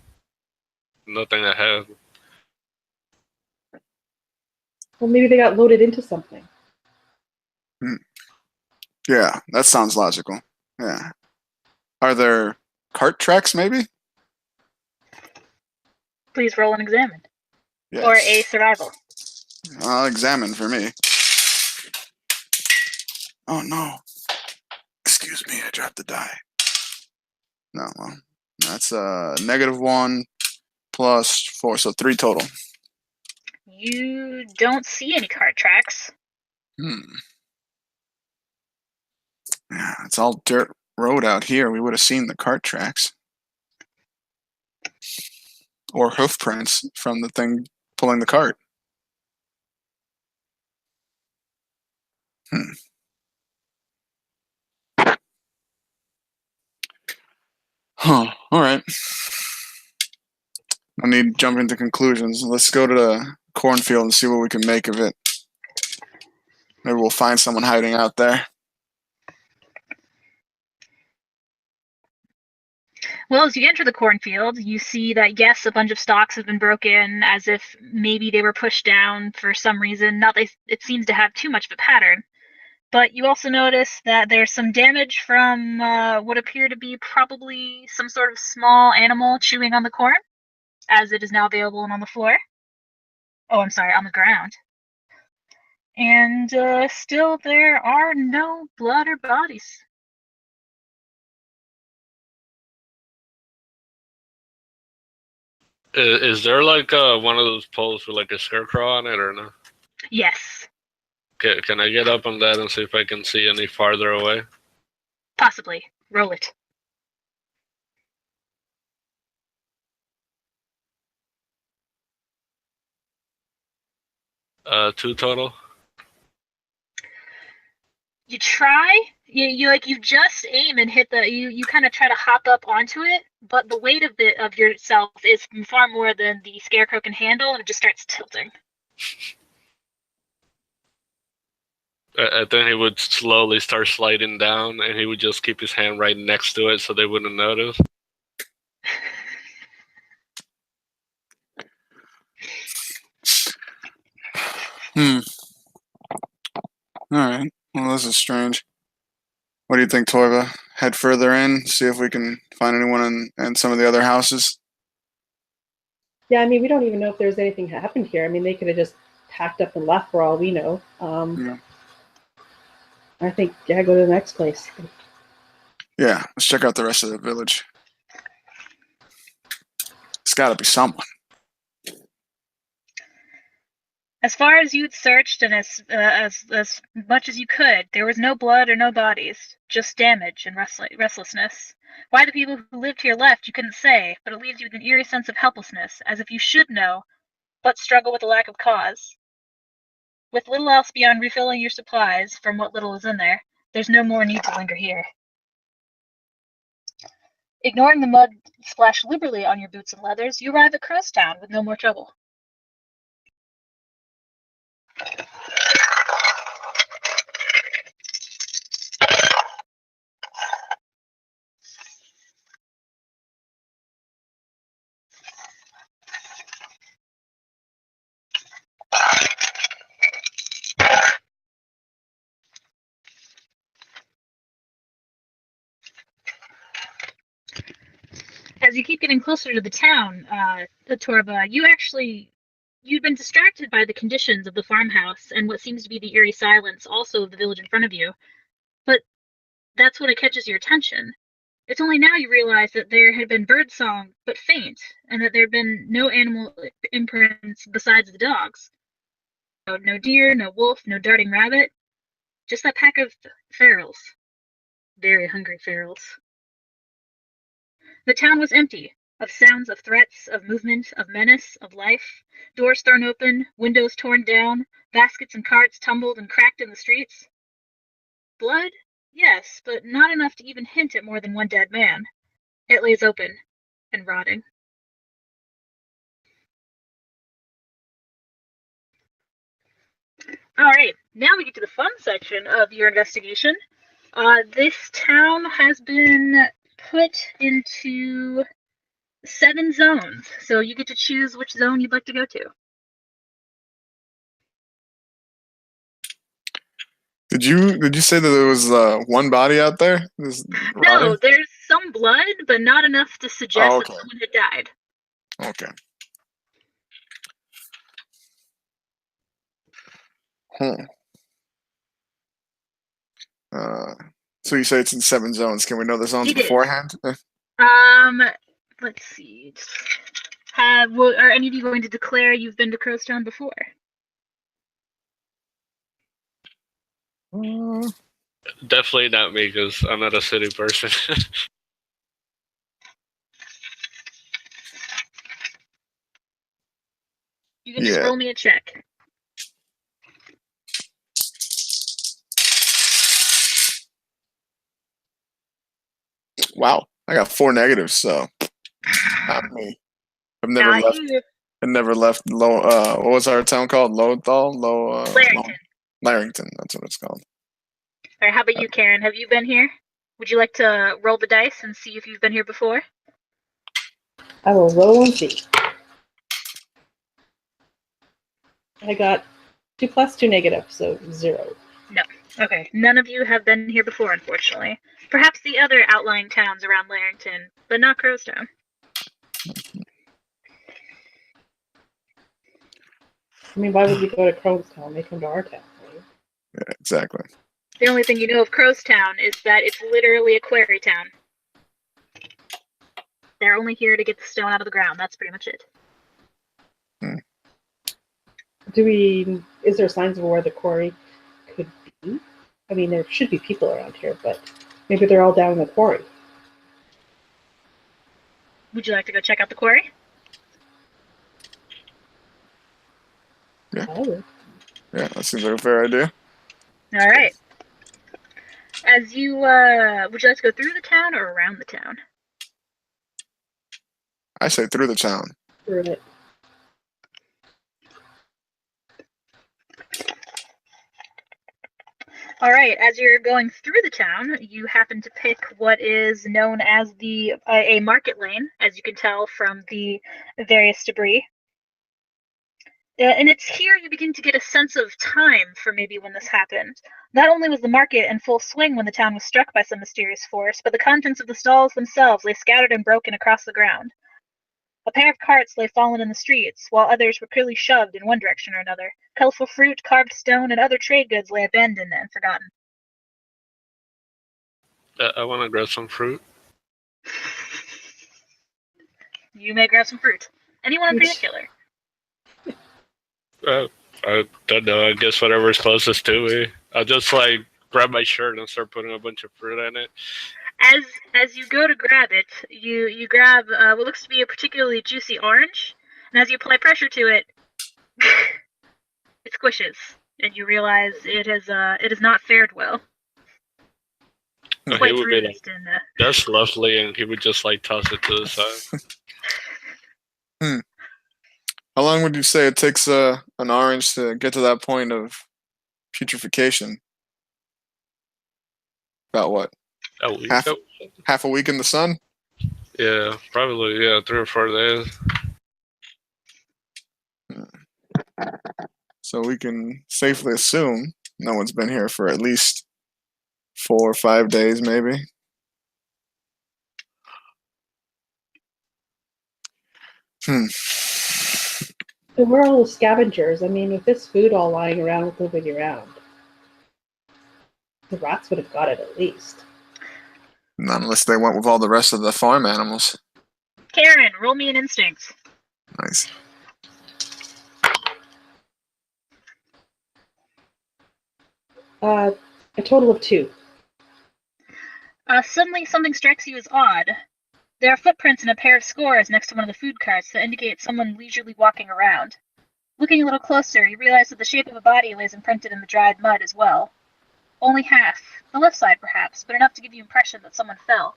nothing ahead. Well, maybe they got loaded into something. Yeah, that sounds logical. Yeah. Are there cart tracks, maybe? Please roll and examine. Yes. Or a survival. I'll examine for me. Oh no. Excuse me, I dropped the die. No, well, that's -1 plus 4, so 3 total. You don't see any cart tracks. Yeah, it's all dirt road out here. We would have seen the cart tracks. Or hoof prints from the thing pulling the cart. Huh, alright. No need to jump into conclusions. Let's go to the cornfield and see what we can make of it. Maybe we'll find someone hiding out there. Well, as you enter the cornfield, you see that, yes, a bunch of stalks have been broken, as if maybe they were pushed down for some reason. Not that it seems to have too much of a pattern. But you also notice that there's some damage from what appear to be probably some sort of small animal chewing on the corn, as it is now available and on the floor. Oh, I'm sorry, on the ground. And still there are no blood or bodies. Is there like one of those poles with like a scarecrow on it or no? Yes, Can I get up on that and see if I can see any farther away? possibly. Roll it. Two total. You try. You just aim and hit the. You kind of try to hop up onto it, but the weight of yourself is far more than the scarecrow can handle, and it just starts tilting. I think he would slowly start sliding down, and he would just keep his hand right next to it so they wouldn't notice. Alright. Well, this is strange. What do you think, Torva? Head further in, see if we can find anyone in some of the other houses? Yeah, I mean, we don't even know if there's anything happened here. I mean, they could have just packed up and left for all we know. Yeah. I think, yeah, go to the next place. Yeah, let's check out the rest of the village. It's got to be someone. As far as you'd searched and as much as you could, there was no blood or no bodies, just damage and restlessness. Why the people who lived here left, you couldn't say, but it leaves you with an eerie sense of helplessness, as if you should know, but struggle with a lack of cause. With little else beyond refilling your supplies from what little is in there, there's no more need to linger here. Ignoring the mud splashed liberally on your boots and leathers, you arrive at Crowestown with no more trouble. As you keep getting closer to the town, Torba, you'd been distracted by the conditions of the farmhouse and what seems to be the eerie silence also of the village in front of you. But that's when it catches your attention. It's only now you realize that there had been birdsong, but faint, and that there had been no animal imprints besides the dogs. No deer, no wolf, no darting rabbit, just that pack of ferals. Very hungry ferals. The town was empty, of sounds of threats, of movement, of menace, of life, doors thrown open, windows torn down, baskets and carts tumbled and cracked in the streets. Blood? Yes, but not enough to even hint at more than one dead man. It lays open and rotting. Alright, now we get to the fun section of your investigation. This town has been put into 7 zones, so you get to choose which zone you'd like to go to. Did you say that there was one body out there? No, there's some blood, but not enough to suggest that someone had died. Okay. Hmm. So you say it's in 7 zones. Can we know the zones It is. beforehand? Let's see. Are any of you going to declare you've been to Crowestown before? Definitely not me, because I'm not a city person. You can just roll me a check. Wow, I got 4 negatives, so not me. I've never Not left. you. I never left Low. What was our town called? Lowthal? Larrington. Larrington. That's what it's called. All right, how about you, Karen? Have you been here? Would you like to roll the dice and see if you've been here before? I will roll and see. I got 2 plus 2 negative, so 0. No. Okay, none of you have been here before, unfortunately. Perhaps the other outlying towns around Larrington, but not Crowestown. I mean, why would we go to Crowestown? They come to our town, right? Yeah, exactly. The only thing you know of Crowestown is that it's literally a quarry town. They're only here to get the stone out of the ground. That's pretty much it. Is there signs of where the quarry could be? I mean, there should be people around here, but maybe they're all down in the quarry. Would you like to go check out the quarry? Yeah. I would. Yeah, that seems like a fair idea. All right. Would you like to go through the town or around the town? I say through the town. Through it. All right, as you're going through the town, you happen to pick what is known as a market lane, as you can tell from the various debris. And it's here you begin to get a sense of time for maybe when this happened. Not only was the market in full swing when the town was struck by some mysterious force, but the contents of the stalls themselves lay scattered and broken across the ground. A pair of carts lay fallen in the streets, while others were clearly shoved in one direction or another. Colorful fruit, carved stone, and other trade goods lay abandoned and forgotten. I want to grab some fruit. You may grab some fruit. Anyone in particular? I don't know. I guess whatever's closest to me. I'll just grab my shirt and start putting a bunch of fruit in it. As you go to grab it, you grab what looks to be a particularly juicy orange, and as you apply pressure to it, it squishes, and you realize it has not fared well. He Quite would be bruised like, and "That's lovely," and he would just toss it to the side. How long would you say it takes an orange to get to that point of putrefaction? About what? A week? Half a week in the sun? Yeah, probably. Yeah, 3 or 4 days. So we can safely assume no one's been here for at least 4 or 5 days, maybe. And we're all scavengers. I mean, with this food all lying around with nobody around, the rats would have got it at least. Not unless they went with all the rest of the farm animals. Karen, roll me an instinct. Nice. A total of 2. Suddenly, something strikes you as odd. There are footprints in a pair of scores next to one of the food carts that indicate someone leisurely walking around. Looking a little closer, you realize that the shape of a body lays imprinted in the dried mud as well. Only half, the left side perhaps, but enough to give you the impression that someone fell.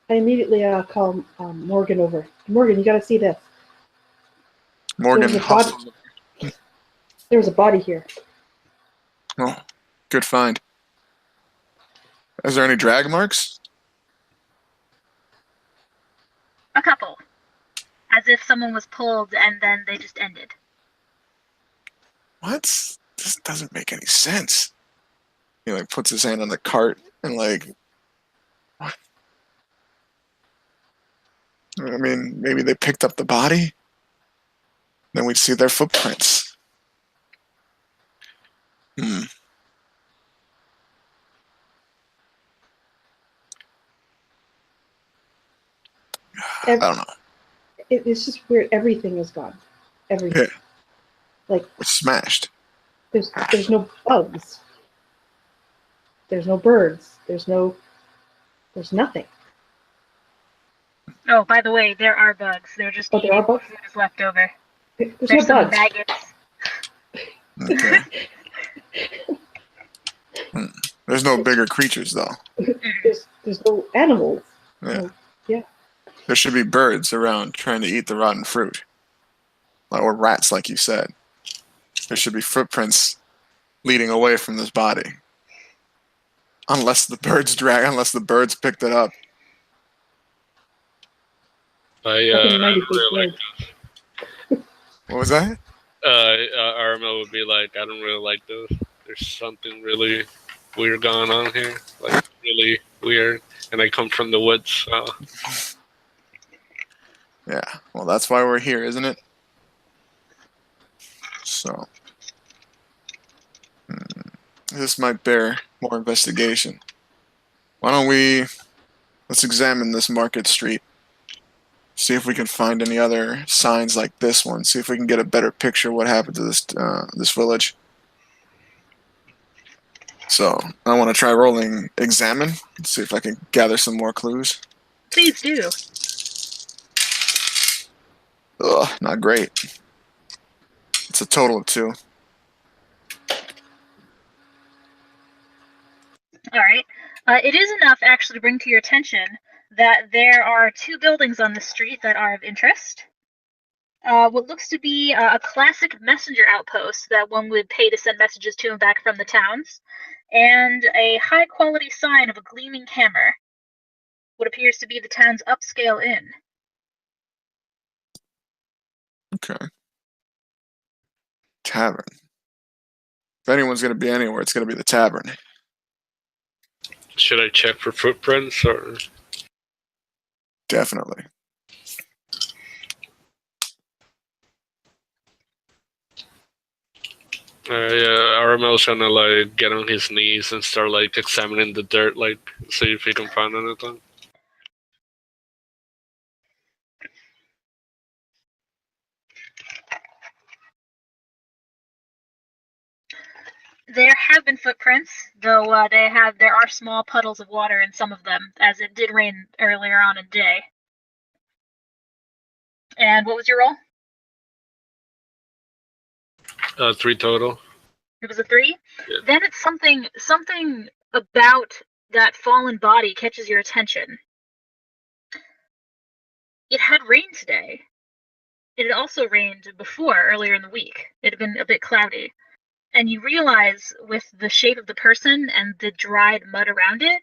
I immediately call Morgan over. Morgan, you got to see this. Morgan There was a body here. Oh, good find. Is there any drag marks? A couple. As if someone was pulled and then they just ended. What? This doesn't make any sense. He puts his hand on the cart and what? I mean, maybe they picked up the body? then we'd see their footprints. Hmm. I don't know. It's just weird. Everything is gone. Everything. Yeah. Like It's smashed. there's no bugs. There's no birds. There's nothing. Oh, by the way, there are bugs. They're just Oh, there are eating bugs? food is left over. There's There's no some bugs. maggots. Okay. There's no bigger creatures though. There's no animals. Yeah. No, yeah. There should be birds around trying to eat the rotten fruit, or rats, like you said. There should be footprints leading away from this body, unless the birds picked it up. I Mighty big really like bird. What was that? RML would be like, I don't really like this. There's something really weird going on here, like really weird. And I come from the woods, so. Yeah. Well, that's why we're here, isn't it? So, this might bear more investigation. Why don't let's examine this market street. See if we can find any other signs like this one. See if we can get a better picture of what happened to this village. So I want to try rolling examine. See if I can gather some more clues. Please do. Ugh, not great. It's a total of 2. All right. It is enough actually to bring to your attention that there are 2 buildings on the street that are of interest. What looks to be a classic messenger outpost that one would pay to send messages to and back from the towns, and a high-quality sign of a gleaming hammer. What appears to be the town's upscale inn. Okay. Tavern. If anyone's going to be anywhere, it's going to be the tavern. Should I check for footprints or? Definitely. RML's gonna like get on his knees and start like examining the dirt, like see if he can find anything. There have been footprints, though there are small puddles of water in some of them, as it did rain earlier on in the day. And what was your roll? 3 total. It was a 3? Yeah. Then it's something about that fallen body catches your attention. It had rained today. It had also rained before, earlier in the week. It had been a bit cloudy. And you realize, with the shape of the person and the dried mud around it,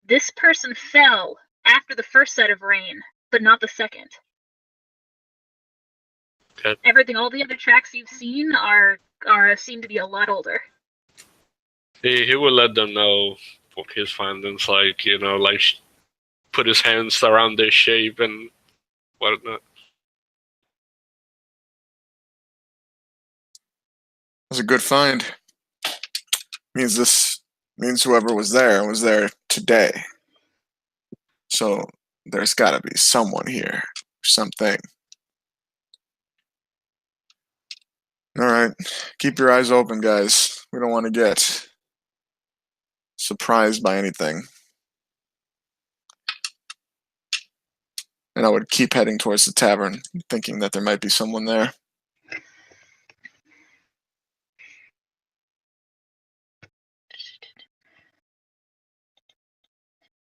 this person fell after the first set of rain, but not the second. Okay. All the other tracks you've seen seem to be a lot older. He will let them know what his findings, like, like put his hands around their shape and whatnot. That's a good find. Means whoever was there today. So there's got to be someone here, something. All right, keep your eyes open, guys. We don't want to get surprised by anything. And I would keep heading towards the tavern, thinking that there might be someone there.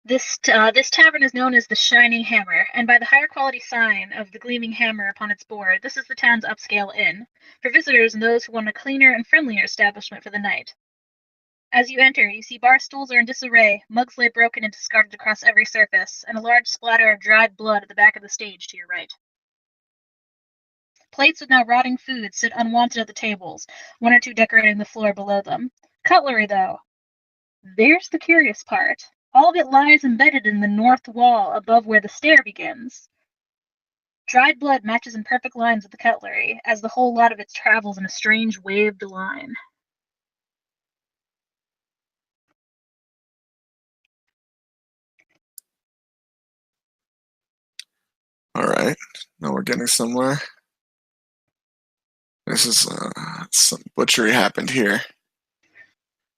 This tavern is known as the Shining Hammer, and by the higher quality sign of the gleaming hammer upon its board, this is the town's upscale inn, for visitors and those who want a cleaner and friendlier establishment for the night. As you enter, you see bar stools are in disarray, mugs lay broken and discarded across every surface, and a large splatter of dried blood at the back of the stage to your right. Plates with now rotting food sit unwanted at the tables, 1 or 2 decorating the floor below them. Cutlery, though. There's the curious part. All of it lies embedded in the north wall above where the stair begins. Dried blood matches in perfect lines with the cutlery, as the whole lot of it travels in a strange waved line. All right. Now we're getting somewhere. This is some butchery happened here.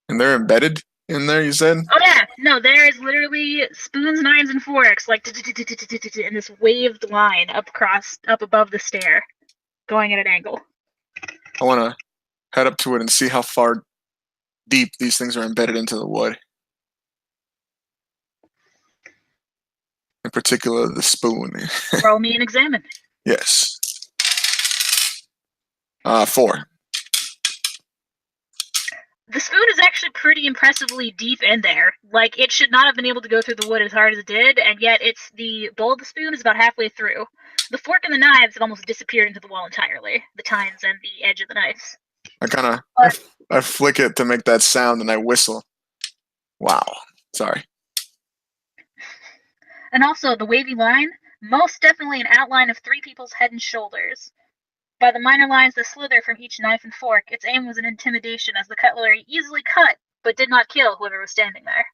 And they're embedded in there, you said? Oh yeah, no, there is literally spoons, knives, and forks, like in this waved line up above the stair, going at an angle. I want to head up to it and see how far deep these things are embedded into the wood. In particular, the spoon. Roll me and examine. Yes. 4. The spoon is actually pretty impressively deep in there. Like, it should not have been able to go through the wood as hard as it did, and yet the bowl of the spoon is about halfway through. The fork and the knives have almost disappeared into the wall entirely. The tines and the edge of the knives. I flick it to make that sound and I whistle. Wow. Sorry. And also, the wavy line, most definitely an outline of 3 people's head and shoulders. By the minor lines that slither from each knife and fork, its aim was an intimidation, as the cutlery easily cut, but did not kill whoever was standing there.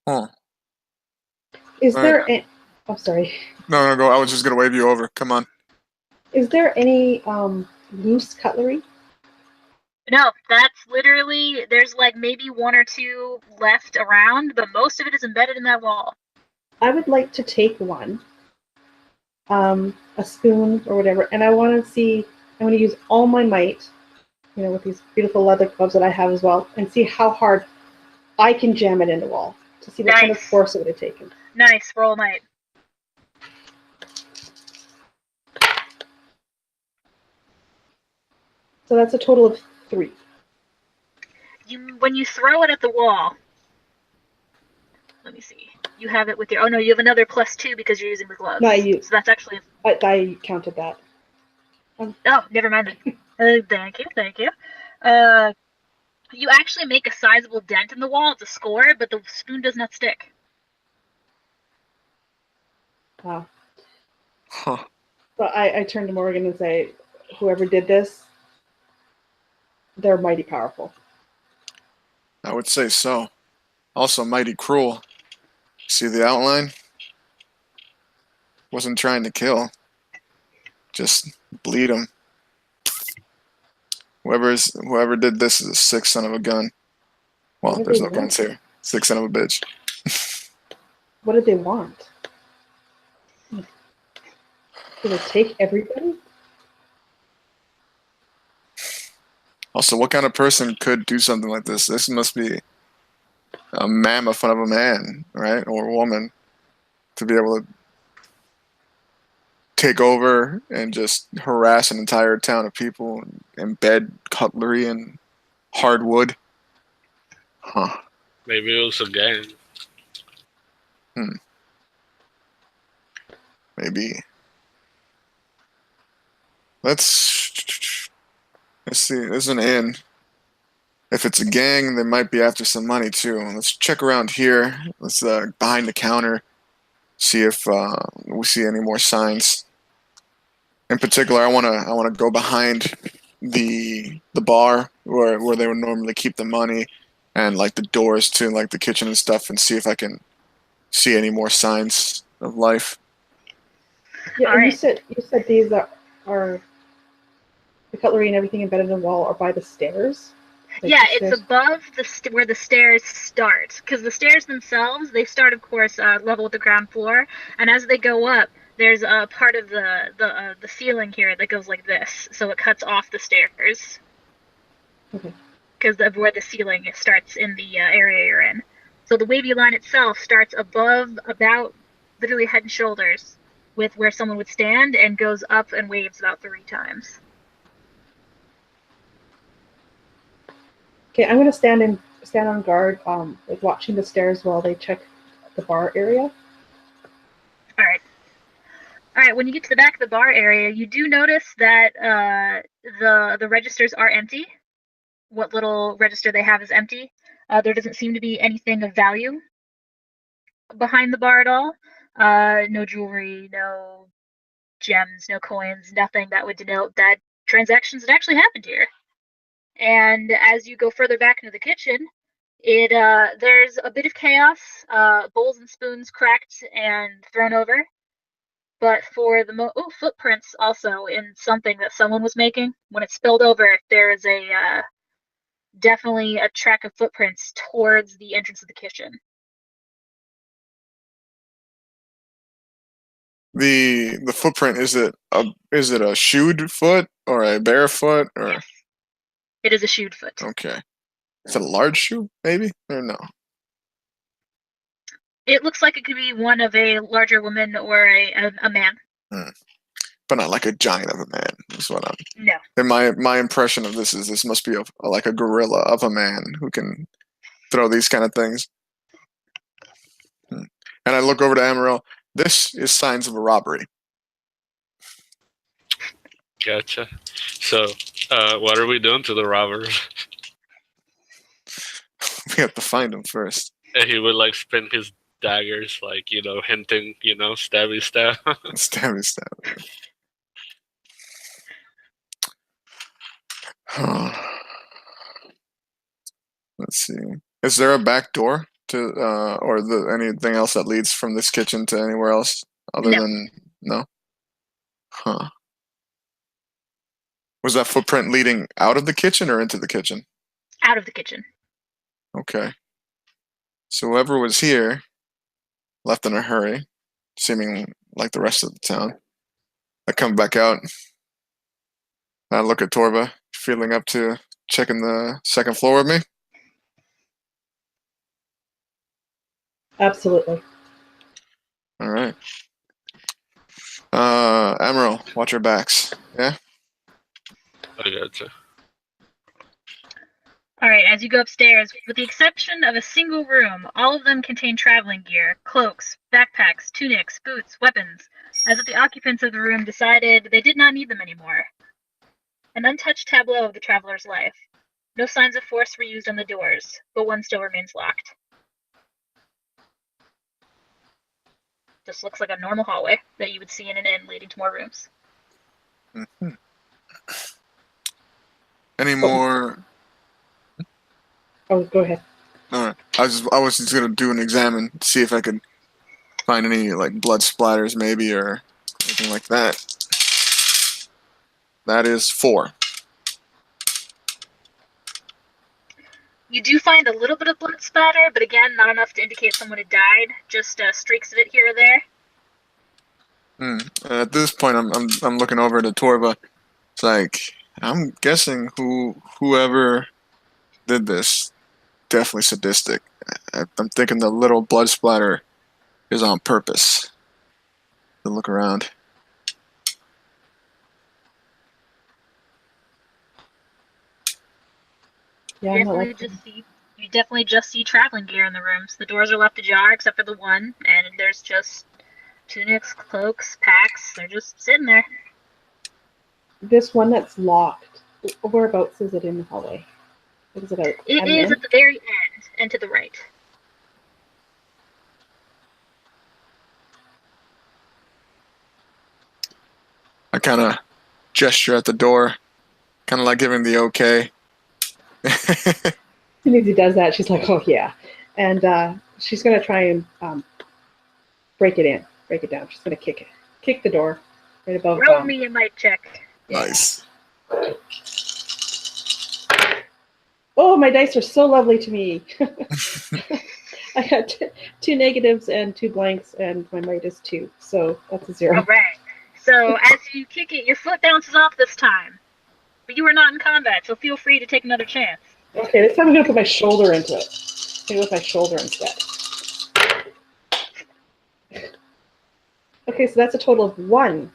Oh. Is there any... Oh, sorry. No, go. I was just going to wave you over. Come on. Is there any loose cutlery? No, that's literally, there's like maybe 1 or 2 left around, but most of it is embedded in that wall. I would like to take one, a spoon or whatever, and I want to see, I'm going to use all my might, with these beautiful leather gloves that I have as well, and see how hard I can jam it in the wall, to see what kind of force it would have taken. Nice, roll might. So that's a total of 3. When you throw it at the wall, let me see. You have it with your. Oh no, you have another +2 because you're using the gloves. No, so that's actually. I counted that. Oh, never mind. Thank you. You actually make a sizable dent in the wall. It's a score, but the spoon does not stick. Wow. Huh. So I turn to Morgan and say, whoever did this, they're mighty powerful. I would say so. Also mighty cruel. See the outline? Wasn't trying to kill. Just bleed him. Whoever did this is a sick son of a gun. Well, there's no guns here. Sick son of a bitch. What did they want? Did they take everybody? Also, what kind of person could do something like this? This must be a mammoth of a man, right? Or a woman, to be able to take over and just harass an entire town of people and embed cutlery and hardwood. Huh. Maybe it was a gang. Maybe. Let's see. There's an inn. If it's a gang, they might be after some money too. Let's check around here. Let's behind the counter, see if we see any more signs. In particular, I wanna go behind the bar where they would normally keep the money, and like the doors to like the kitchen and stuff, and see if I can see any more signs of life. Yeah, and you said these are the cutlery and everything embedded in the wall are by the stairs. Like yeah, the it's above where the stairs start, because the stairs themselves, they start, of course, level with the ground floor, and as they go up, there's a part of the ceiling here that goes like this, so it cuts off the stairs. Okay. Because of where the ceiling starts in the area you're in. So the wavy line itself starts above, about literally head and shoulders, with where someone would stand, and goes up and waves about 3 times. Okay, I'm gonna stand on guard, like watching the stairs while they check the bar area. All right. When you get to the back of the bar area, you do notice that the registers are empty. What little register they have is empty. There doesn't seem to be anything of value behind the bar at all. No jewelry, no gems, no coins, nothing that would denote that transactions had actually happened here. And as you go further back into the kitchen, there's a bit of chaos, bowls and spoons cracked and thrown over. But for the footprints also in something that someone was making. When it spilled over, there is definitely a track of footprints towards the entrance of the kitchen. The footprint, is it a shoed foot or a bare foot or? Yes. It is a shoed foot. Okay. Is it a large shoe, maybe? Or no? It looks like it could be one of a larger woman or a man. But not like a giant of a man, is what I'm. No. And my impression of this must be like a gorilla of a man who can throw these kind of things. And I look over to Amaryl. This is signs of a robbery. Gotcha. So, what are we doing to the robber? We have to find him first. And he would like spin his daggers, like, hinting, stabby stab. Stabby stab. Let's see. Is there a back door to or anything else that leads from this kitchen to anywhere else other than no? Huh. Was that footprint leading out of the kitchen or into the kitchen? Out of the kitchen. Okay. So whoever was here left in a hurry, seeming like the rest of the town. I come back out. I look at Torva, feeling up to checking the second floor with me. Absolutely. All right. Amaryl, watch your backs. Yeah? I gotcha. Alright, as you go upstairs, with the exception of a single room, all of them contain traveling gear, cloaks, backpacks, tunics, boots, weapons, as if the occupants of the room decided they did not need them anymore. An untouched tableau of the traveler's life. No signs of force were used on the doors, but one still remains locked. Just looks like a normal hallway that you would see in an inn leading to more rooms. Mm-hmm. Any more? Oh, go ahead. All right. I was just gonna do an examine, see if I could find any like blood splatters, maybe, or anything like that. That is 4. You do find a little bit of blood spatter, but again, not enough to indicate someone had died. Just streaks of it here or there. And at this point, I'm looking over to Torva. It's like, I'm guessing whoever did this, definitely sadistic. I'm thinking the little blood splatter is on purpose. To look around. Yeah, you definitely just see traveling gear in the rooms. The doors are left ajar except for the one, and there's just tunics, cloaks, packs. They're just sitting there. This one that's locked, whereabouts is it in the hallway? What is it out? It is at the very end and to the right. I kind of gesture at the door, kind of like giving the okay. As soon as he does that, she's like, oh, yeah. And she's going to try and break it down. She's going to kick the door right above. Roll me a might check. Nice. Oh, my dice are so lovely to me. I got 2 negatives and 2 blanks, and my might is 2. So that's a 0. All right. So as you kick it, your foot bounces off this time. But you are not in combat, so feel free to take another chance. Okay, this time I'm going to put my shoulder into it. Maybe with my shoulder instead. Okay, so that's a total of 1.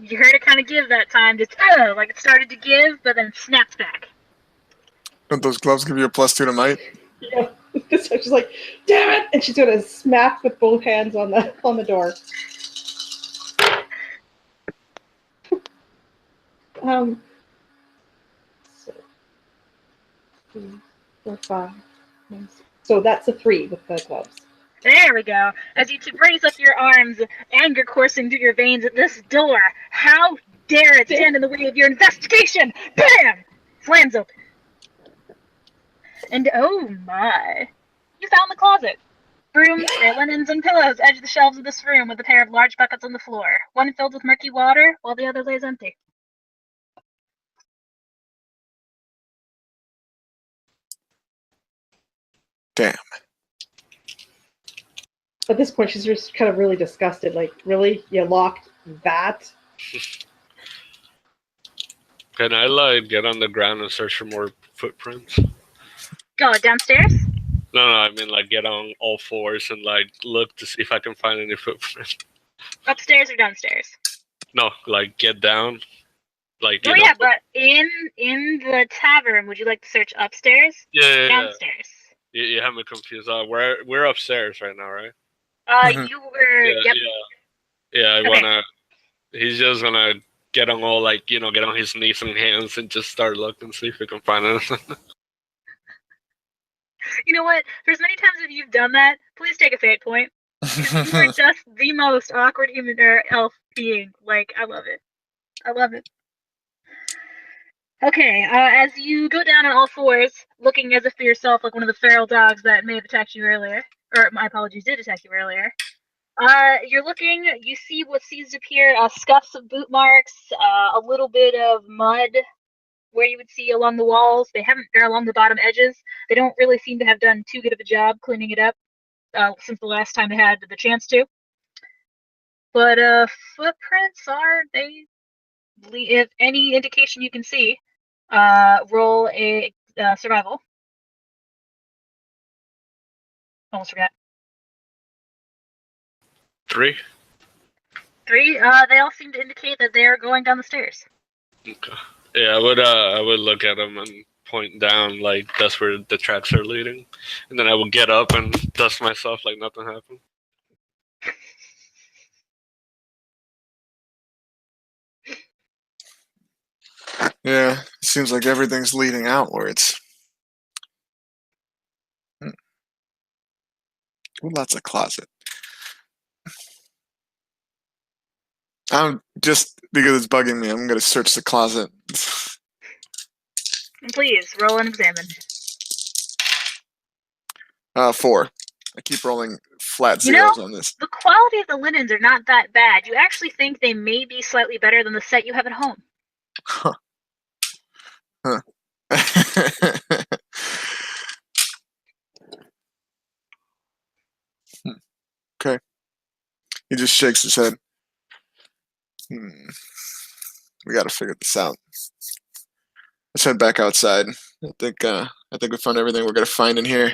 You heard it kind of give that time. Just like it started to give, but then snapped back. Don't those gloves give you a +2 to might? Yeah. So she's like, damn it! And she's going to smack with both hands on the door. So 3, 4, 5. So that's a 3 with the gloves. There we go. As you raise up your arms, anger coursing through your veins at this door. How dare it stand in the way of your investigation? Bam! Slams open. And oh my. You found the closet. Brooms, spare linens, and pillows edge the shelves of this room with a pair of large buckets on the floor, one filled with murky water, while the other lays empty. Damn. At this point, she's just kind of really disgusted. Like, really? You locked that? Can I like get on the ground and search for more footprints? Go downstairs? No, I mean like get on all fours and like look to see if I can find any footprints. Upstairs or downstairs? No, like get down. Like Oh yeah, but in the tavern, would you like to search upstairs? Yeah. Downstairs. You have me confused. We're upstairs right now, right? You were. Yeah, yep. Yeah, I Okay. wanna. He's just gonna get on all like get on his knees and hands and just start looking, see if he can find anything. You know what? For as many times as you've done that, please take a fate point. You are just the most awkward human or elf being. Like, I love it. I love it. Okay, as you go down on all fours, looking as if for yourself like one of the feral dogs that may have attacked you earlier, or my apologies, did attack you earlier. You're looking, you see what seems to appear scuffs of boot marks, a little bit of mud where you would see along the walls. They're along the bottom edges. They don't really seem to have done too good of a job cleaning it up since the last time they had the chance to. But footprints if any indication you can see, roll a survival. Almost forgot. 3. 3. They all seem to indicate that they are going down the stairs. Okay. Yeah, I would look at him and point down like that's where the tracks are leading, and then I would get up and dust myself like nothing happened. Yeah, it seems like everything's leading outwards. Ooh, lots of closet. I'm just because it's bugging me. I'm gonna search the closet. Please roll and examine. 4. I keep rolling flat zeros on this. The quality of the linens are not that bad. You actually think they may be slightly better than the set you have at home. Huh. Okay. He just shakes his head. We got to figure this out. Let's head back outside. I think we found everything we're gonna find in here.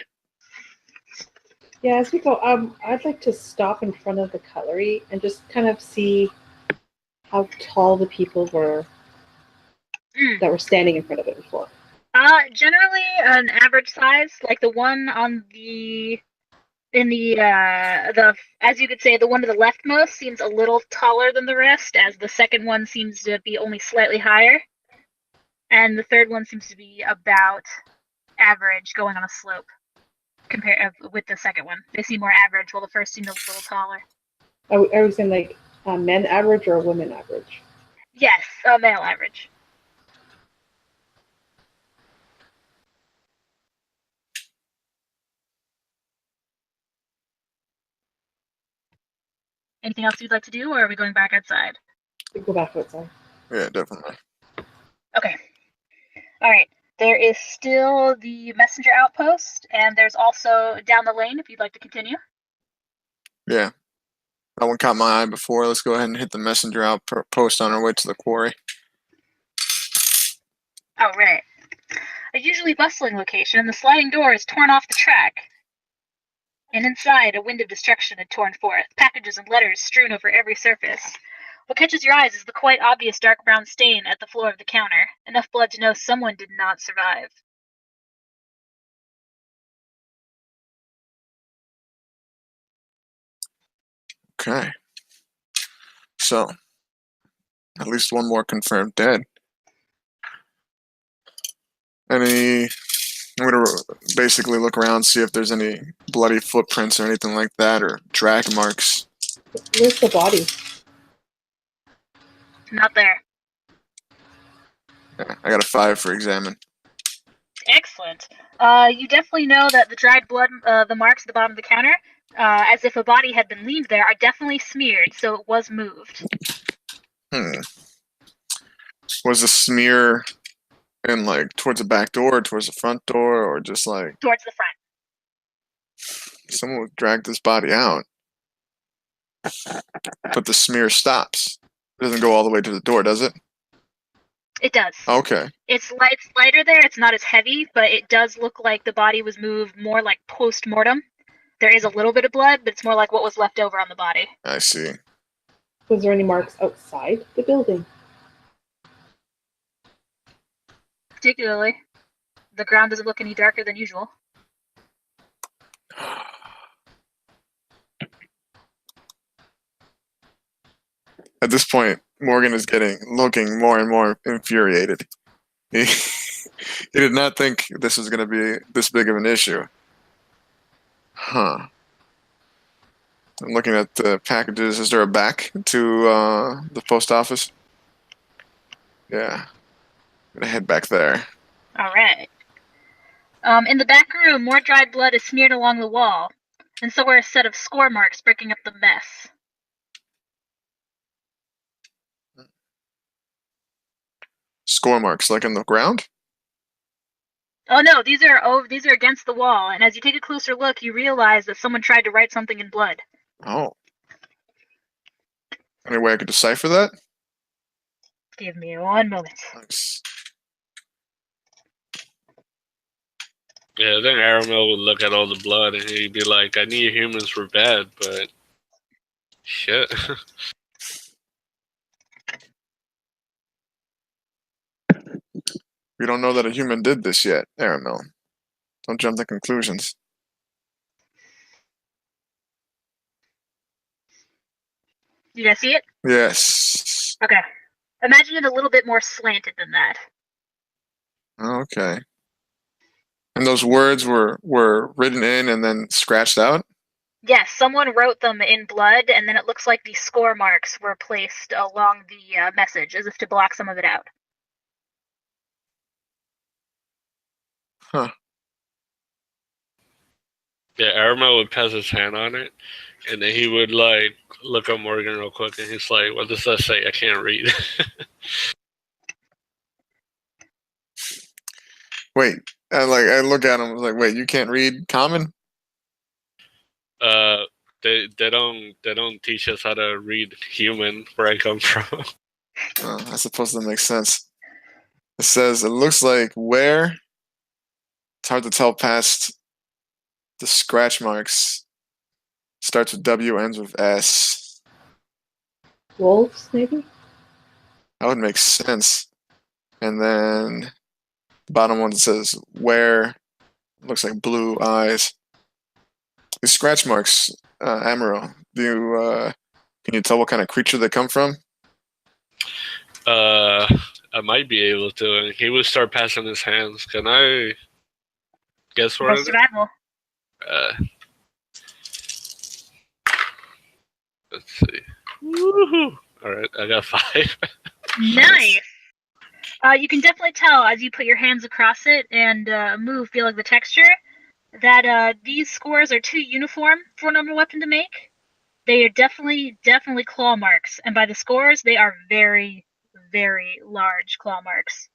Yeah, as we go, I'd like to stop in front of the cutlery and just kind of see how tall the people were that were standing in front of it before. Generally an average size, like the one on the as you could say, the one to the leftmost seems a little taller than the rest, as the second one seems to be only slightly higher, and the third one seems to be about average, going on a slope. Compare with the second one, they seem more average, while the first seemed a little taller. Are we saying like a men average or a women average? Yes, a male average. Anything else you'd like to do, or are we going back outside? We go back outside. Yeah, definitely. Okay. All right. There is still the messenger outpost, and there's also down the lane if you'd like to continue. Yeah. That one caught my eye before. Let's go ahead and hit the messenger outpost on our way to the quarry. Oh, right. A usually bustling location, the sliding door is torn off the track. And inside, a wind of destruction had torn forth, packages and letters strewn over every surface. What catches your eyes is the quite obvious dark brown stain at the floor of the counter, enough blood to know someone did not survive. Okay. So, at least one more confirmed dead. Any I'm gonna basically look around, see if there's any bloody footprints or anything like that, or drag marks. Where's the body? Not there. Yeah, I got a 5 for examine. Excellent. You definitely know that the dried blood, the marks at the bottom of the counter, as if a body had been leaned there, are definitely smeared, so it was moved. Was the smear in like towards the back door, towards the front door, or just like Towards the front. someone would drag this body out, but the smear stops? It doesn't go all the way to the door, does it? It does. Okay. It's lighter there. It's not as heavy, but it does look like the body was moved more like post-mortem. There is a little bit of blood, but it's more like what was left over on the body. I see. Was there any marks outside the building? Particularly, the ground doesn't look any darker than usual. At this point, Morgan is looking more and more infuriated. He did not think this was going to be this big of an issue. Huh. I'm looking at the packages. Is there a back to the post office? Yeah. I'm going to head back there. All right. In the back room, more dried blood is smeared along the wall, and so are a set of score marks breaking up the mess. Score marks, like in the ground? Oh no, these are against the wall, and as you take a closer look, you realize that someone tried to write something in blood. Oh. Any way I could decipher that? Give me one moment. Nice. Yeah, then Aramel would look at all the blood and he'd be like, I knew humans were bad, but shit. We don't know that a human did this yet, Aramel. Don't jump to conclusions. You guys see it? Yes. Okay. Imagine it a little bit more slanted than that. Okay. And those words were written in and then scratched out? Yes, someone wrote them in blood, and then it looks like the score marks were placed along the message, as if to block some of it out. Huh. Yeah, Aramel would pass his hand on it, and then he would like look at Morgan real quick, and he's like, "What does that say? I can't read." Wait. I look at him. I was like, wait, you can't read common? They don't teach us how to read human where I come from. I suppose that makes sense. It says it looks like where. It's hard to tell past the scratch marks. Starts with W, ends with S. Wolves, maybe? That would make sense. And then the bottom one says where. Looks like blue eyes. These scratch marks, Amaral, can you tell what kind of creature they come from? I might be able to. And he would start passing his hands. Can I guess what it is? Survival. Let's see. Woohoo! All right, I got 5. Nice. You can definitely tell as you put your hands across it and move, feeling the texture, that these scores are too uniform for a normal weapon to make. They are definitely claw marks, and by the scores, they are very, very large claw marks.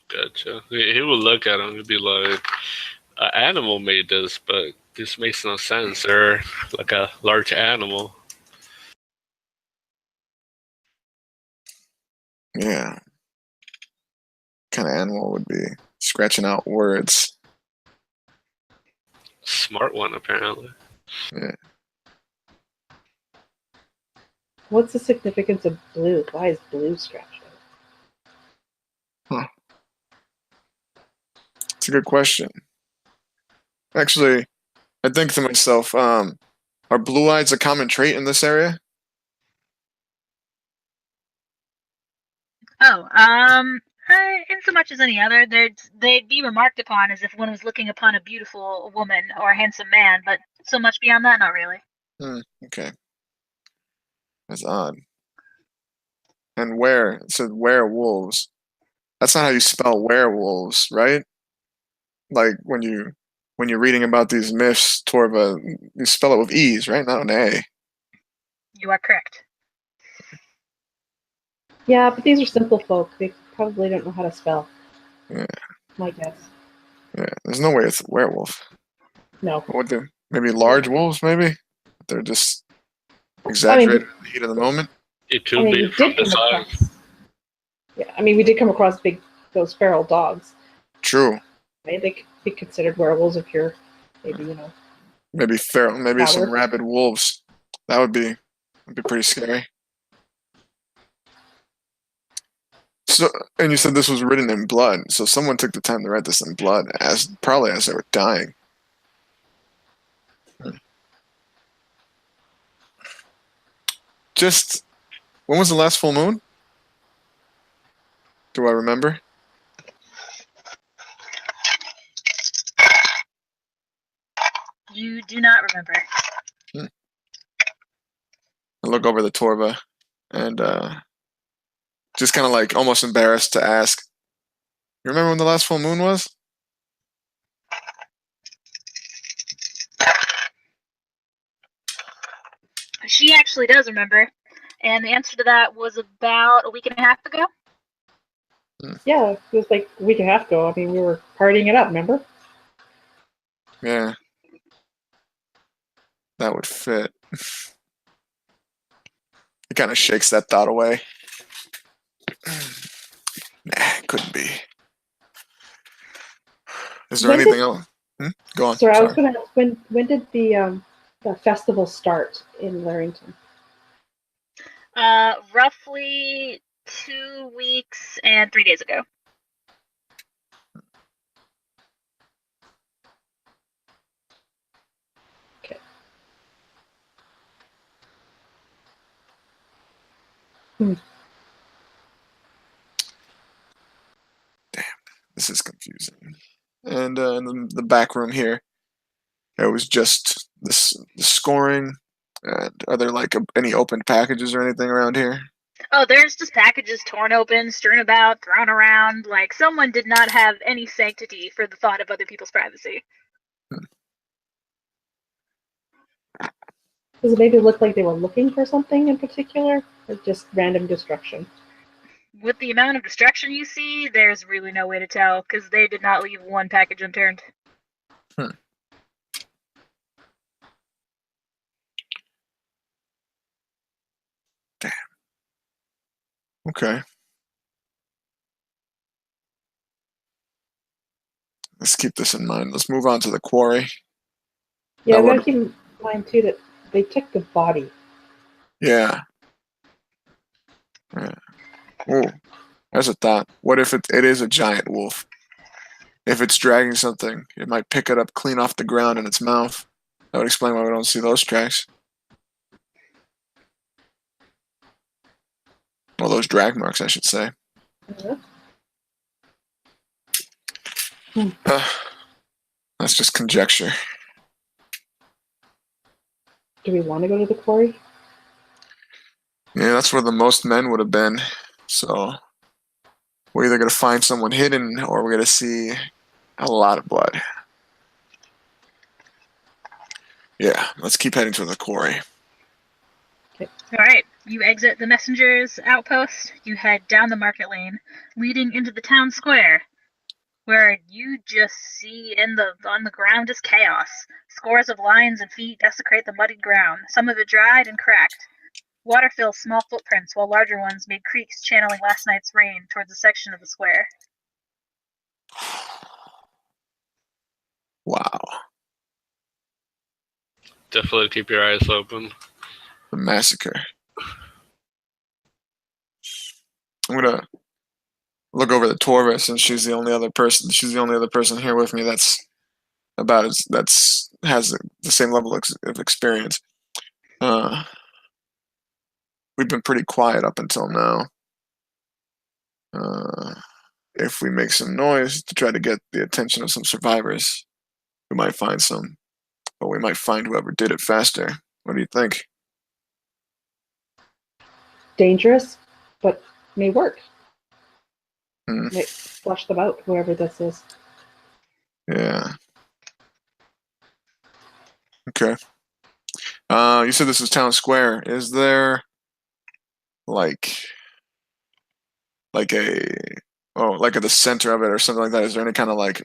Gotcha. He would look at him and be like, "An animal made this, but this makes no sense. They're like a large animal." Yeah. What kind of animal would be scratching out words? Smart one, apparently. Yeah. What's the significance of blue? Why is blue scratched out? Huh. It's a good question. Actually, I think to myself, are blue eyes a common trait in this area? Oh, In so much as any other, they'd be remarked upon as if one was looking upon a beautiful woman or a handsome man, but so much beyond that, not really. Okay. That's odd. And where? It said werewolves. That's not how you spell werewolves, right? Like when you're reading about these myths, Torva, you spell it with E's, right? Not an A. You are correct. Yeah, but these are simple folk. They probably don't know how to spell. Yeah. My guess. Yeah. There's no way it's a werewolf. No. What the? Maybe large wolves? Maybe they're just exaggerated in the heat of the moment. It could be from the size. Yeah, I mean, we did come across those feral dogs. True. Maybe they could be considered werewolves if you're maybe Maybe feral. Maybe some Coward. rabid wolves. That would be pretty scary. So, and you said this was written in blood. So someone took the time to write this in blood, probably as they were dying. Just when was the last full moon? Do I remember? You do not remember. I look over the Torva and just kind of like almost embarrassed to ask. You remember when the last full moon was? She actually does remember, and the answer to that was about a week and a half ago. Yeah, it was like a week and a half ago. I mean, we were partying it up, remember? Yeah. That would fit. He kind of shakes that thought away. Nah, couldn't be. Is there anything else? Go on. Sorry, I was going to ask, when did the festival start in Larrington? Roughly 2 weeks and 3 days ago. Okay. Damn, this is confusing. And in the back room here, it was just the scoring. And are there like any open packages or anything around here? Oh, there's just packages torn open, strewn about, thrown around. Like someone did not have any sanctity for the thought of other people's privacy. Does it maybe look like they were looking for something in particular, or just random destruction? With the amount of destruction you see, there's really no way to tell, because they did not leave one package unturned. Damn. Okay. Let's keep this in mind. Let's move on to the quarry. Yeah, Now, I gotta keep in mind too that they took the body. Yeah. Oh, there's a thought. What if it is a giant wolf? If it's dragging something, it might pick it up clean off the ground in its mouth. That would explain why we don't see those tracks. Well, those drag marks, I should say. That's just conjecture. Do we want to go to the quarry? Yeah, that's where the most men would have been. So we're either going to find someone hidden or we're going to see a lot of blood. Yeah, let's keep heading to the quarry. Alright, you exit the messenger's outpost, you head down the market lane, leading into the town square, where you just see on the ground is chaos. Scores of lions and feet desecrate the muddied ground, some of it dried and cracked. Water fills small footprints, while larger ones made creeks channeling last night's rain towards a section of the square. Wow. Definitely keep your eyes open. The massacre. I'm gonna look over the Torva since she's the only other person. She's the only other person here with me that's has the same level of experience. We've been pretty quiet up until now. if we make some noise to try to get the attention of some survivors, we might find some, but we might find whoever did it faster. What do you think? Dangerous, but may work. Hmm. May flush them out, whoever this is. Yeah. Okay. You said this is town square. Is there like like at the center of it or something like that? Is there any kind of like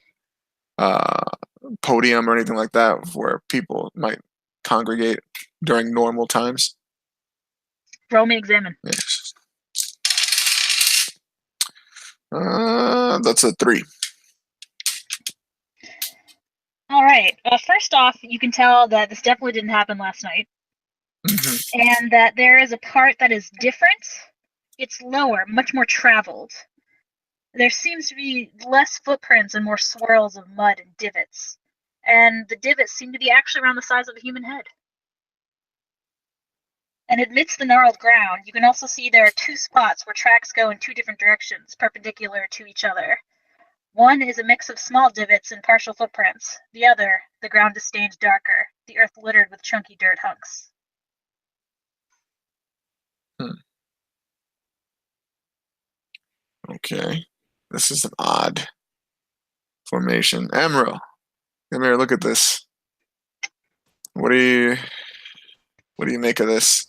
podium or anything like that where people might congregate during normal times? Roll me examine. Yes. That's a 3. All right. First off, you can tell that this definitely didn't happen last night, and that there is a part that is different. It's lower, much more traveled. There seems to be less footprints and more swirls of mud and divots. And the divots seem to be actually around the size of a human head. And amidst the gnarled ground, you can also see there are 2 spots where tracks go in 2 different directions, perpendicular to each other. One is a mix of small divots and partial footprints. The other, the ground is stained darker, the earth littered with chunky dirt hunks. Okay. This is an odd formation. Emerald, come here, look at this. What do you make of this?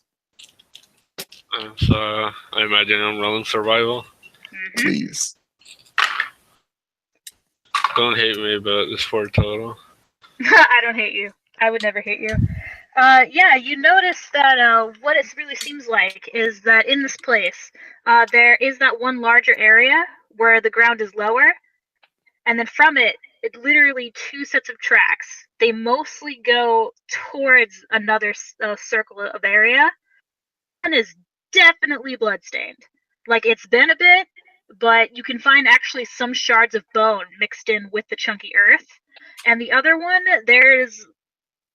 So I imagine I'm rolling survival. Mm-hmm. Please. Don't hate me, but it's 4 total. I don't hate you. I would never hate you. Yeah, you notice that what it really seems like is that in this place, there is that one larger area where the ground is lower, and then from it, it's literally 2 sets of tracks. They mostly go towards another circle of area. One is definitely bloodstained. Like, it's been a bit, but you can find actually some shards of bone mixed in with the chunky earth. And the other one, there's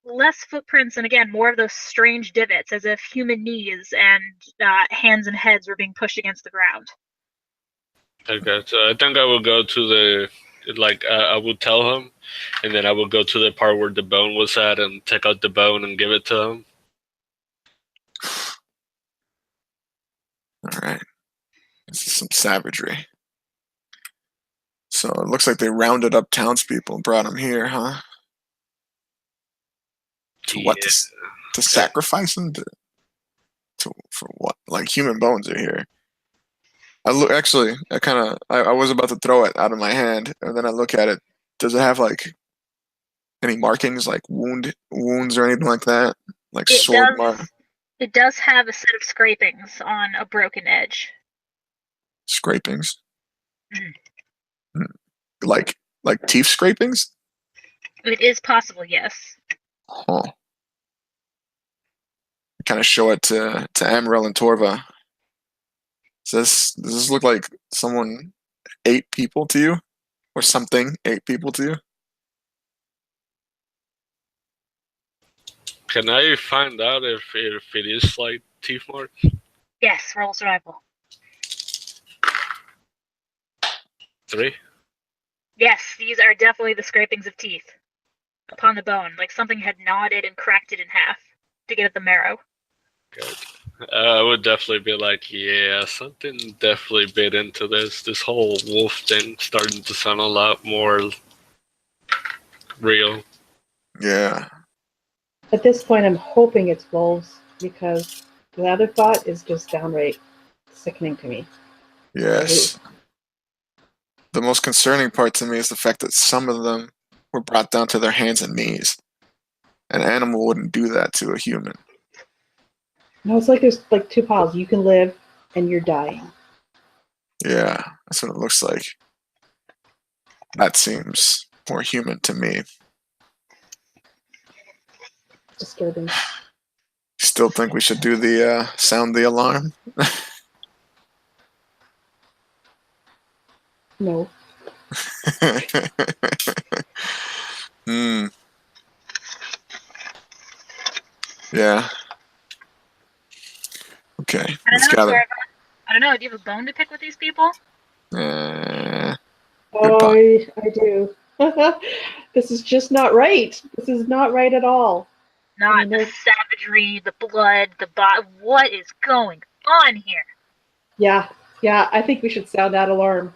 less footprints and again more of those strange divots, as if human knees and hands and heads were being pushed against the ground. Okay, so I think I will go to the I will tell him, and then I will go to the part where the bone was at and take out the bone and give it to him. All right. This is some savagery. So it looks like they rounded up townspeople and brought them here, huh? To what? To sacrifice them? For what? Like, human bones are here. I was about to throw it out of my hand, and then I look at it. Does it have like any markings, like wounds or anything like that? Like sword mark? It does have a set of scrapings on a broken edge. Scrapings? Like teeth scrapings? It is possible, yes. Huh. Kind of show it to Amaryl and Torva. Does this look like someone ate people to you? Or something ate people to you? Can I find out if it is like teeth marks? Yes, roll survival. 3? Yes, these are definitely the scrapings of teeth upon the bone, like something had gnawed it and cracked it in half to get at the marrow. Good. I would definitely be like, yeah, something definitely bit into this. This whole wolf thing starting to sound a lot more real. Yeah. At this point, I'm hoping it's wolves, because the other thought is just downright sickening to me. Yes. The most concerning part to me is the fact that some of them were brought down to their hands and knees. An animal wouldn't do that to a human. No, it's like there's like 2 piles. You can live, and you're dying. Yeah, that's what it looks like. That seems more human to me. Disturbing. Still think we should do the sound the alarm? No. Yeah. Okay. I don't know. Do you have a bone to pick with these people? Good Oh, pot. I do. This is just not right. This is not right at all. I Not mean, the there's, savagery, the blood, what is going on here? yeah, yeah. I think we should sound that alarm.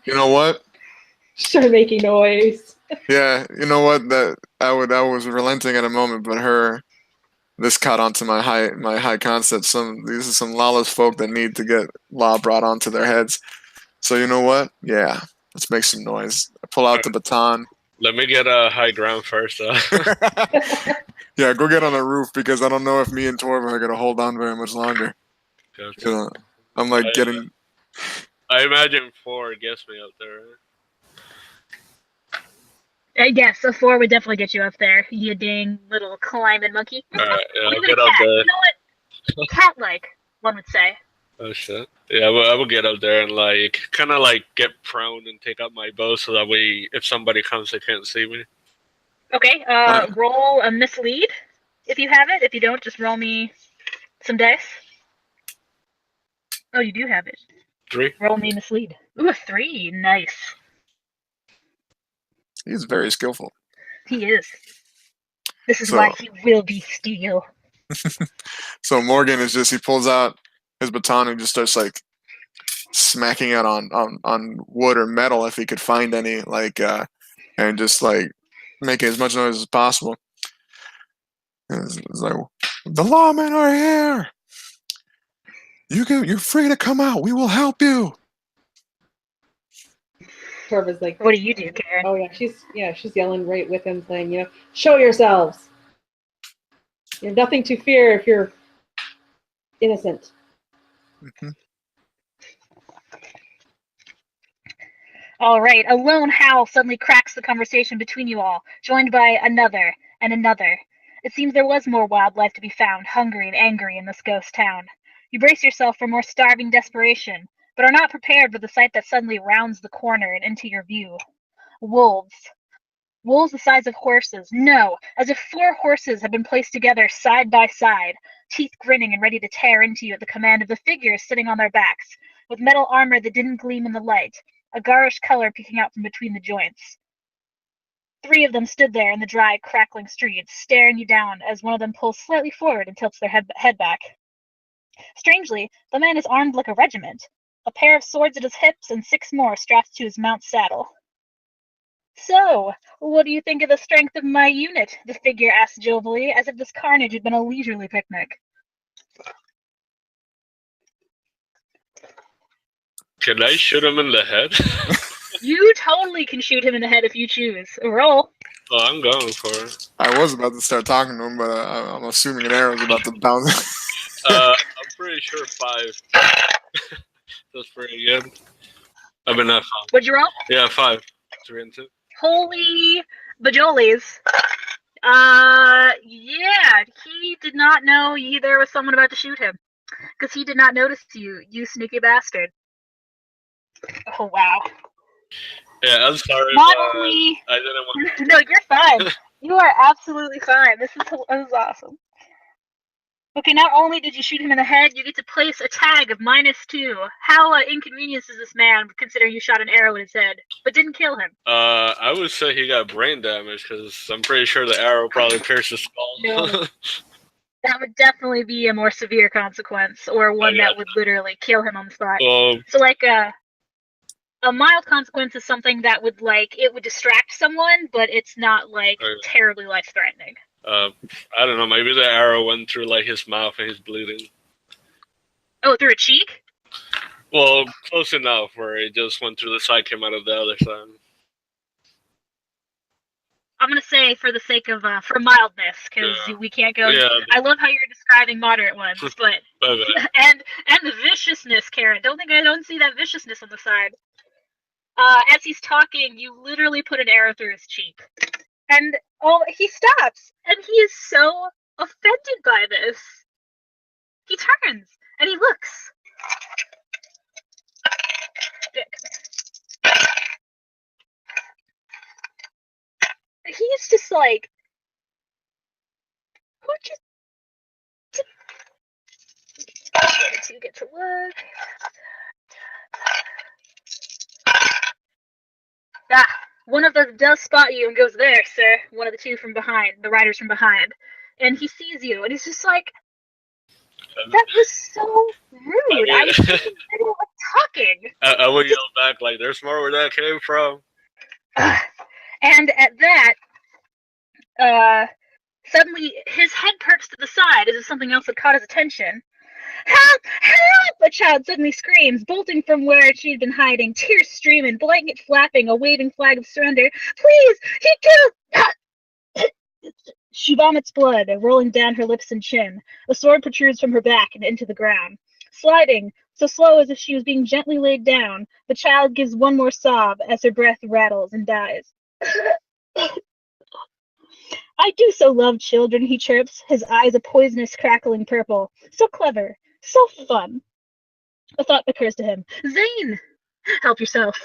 You know what? Start making noise. Yeah, you know what? That I was relenting at a moment, but this caught onto my high concept. These are some lawless folk that need to get law brought onto their heads. So you know what? Yeah, let's make some noise. I pull out the baton. Let me get a high ground first. Yeah, go get on the roof because I don't know if me and Torva are gonna hold on very much longer. Gotcha. You know, I'm like getting. I imagine 4 gets me up there. Yes, a 4 would definitely get you up there, you dang little climbing monkey. Alright, yeah, I'll Even a get up cat. there. You know what? Cat-like, one would say. Oh shit. Yeah, I will get up there and like kind of like get prone and take out my bow so that way if somebody comes they can't see me. Okay, roll a mislead if you have it. If you don't, just roll me some dice. Oh, you do have it. 3. Roll me mislead. Ooh, a 3. Nice. He's very skillful. He is. This is So why he will be steel. so Morgan is just he pulls out his baton and just starts like smacking it on wood or metal if he could find any and just like making as much noise as possible. It's like the lawmen are here. You're free to come out. We will help you. Torva's like, What do you do, Karen? oh yeah, she's yelling right with him, saying, show yourselves. You have nothing to fear if you're innocent. Mm-hmm. All right, a lone howl suddenly cracks the conversation between you all, joined by another and another. It seems there was more wildlife to be found, hungry and angry in this ghost town. You brace yourself for more starving desperation, but are not prepared for the sight that suddenly rounds the corner and into your view. Wolves. Wolves the size of horses. No, as if 4 horses had been placed together side by side, teeth grinning and ready to tear into you at the command of the figures sitting on their backs, with metal armor that didn't gleam in the light, a garish color peeking out from between the joints. 3 of them stood there in the dry, crackling streets, staring you down as one of them pulls slightly forward and tilts their head back. Strangely, the man is armed like a regiment, a pair of swords at his hips and 6 more strapped to his mount's saddle. So, what do you think of the strength of my unit? The figure asked jovially, as if this carnage had been a leisurely picnic. Can I shoot him in the head? You totally can shoot him in the head if you choose. Roll. Oh, I'm going for it. I was about to start talking to him, but I'm assuming an arrow's about to bounce. I'm pretty sure 5. That's pretty good. I've been at 5. What'd you roll? Yeah, 5. 3 and 2. Holy bajolies. Yeah, he did not know there was someone about to shoot him. Because he did not notice you sneaky bastard. Oh, wow. Yeah, I'm sorry. Not only... I didn't want No, you're fine. You are absolutely fine. This is awesome. Okay, not only did you shoot him in the head, you get to place a tag of -2. How inconvenienced is this man, considering you shot an arrow in his head, but didn't kill him? I would say he got brain damage because I'm pretty sure the arrow probably pierced his skull. No. That would definitely be a more severe consequence, or one that would literally kill him on the spot. So, like, a mild consequence is something that would, it would distract someone, but it's not, terribly life-threatening. I don't know. Maybe the arrow went through his mouth and he's bleeding. Oh, through a cheek? Well, close enough where it just went through the side, came out of the other side. I'm gonna say for the sake of for mildness, because we can't go. Yeah, I love how you're describing moderate ones, but and the viciousness, Karen. I don't see that viciousness on the side. As he's talking, you literally put an arrow through his cheek. And he stops, and he is so offended by this. He turns, and he looks. He's just like, who just... To get to look. Ah, one of them does spot you and goes, "There, sir." One of the two from behind, the riders from behind. And he sees you, and he's just like, "That was so rude. I was in the middle of talking." I would yell back like, "There's more where that came from." And at that, suddenly his head perks to the side as if something else had caught his attention. "Help! Help!" a child suddenly screams, bolting from where she had been hiding, tears streaming, blanket flapping, a waving flag of surrender. "Please! He killed—" She vomits blood, rolling down her lips and chin. A sword protrudes from her back and into the ground. Sliding, so slow as if she was being gently laid down, the child gives one more sob as her breath rattles and dies. "I do so love children," he chirps, his eyes a poisonous crackling purple. "So clever, so fun." A thought occurs to him. "Zane! Help yourself."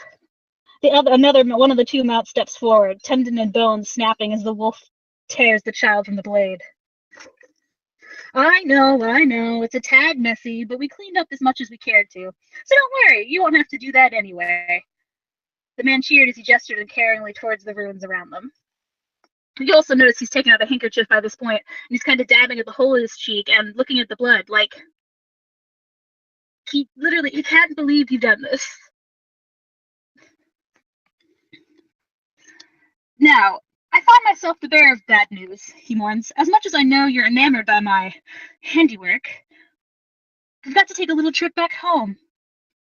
Another one of the two mounts steps forward, tendon and bone snapping as the wolf tears the child from the blade. I know, it's a tad messy, but we cleaned up as much as we cared to. So don't worry, you won't have to do that anyway." The man cheered as he gestured encouragingly towards the ruins around them. You also notice he's taken out a handkerchief by this point, and he's kind of dabbing at the hole in his cheek and looking at the blood, like he can't believe you've done this. "Now, I find myself the bearer of bad news," he mourns. "As much as I know you're enamored by my handiwork, we've got to take a little trip back home."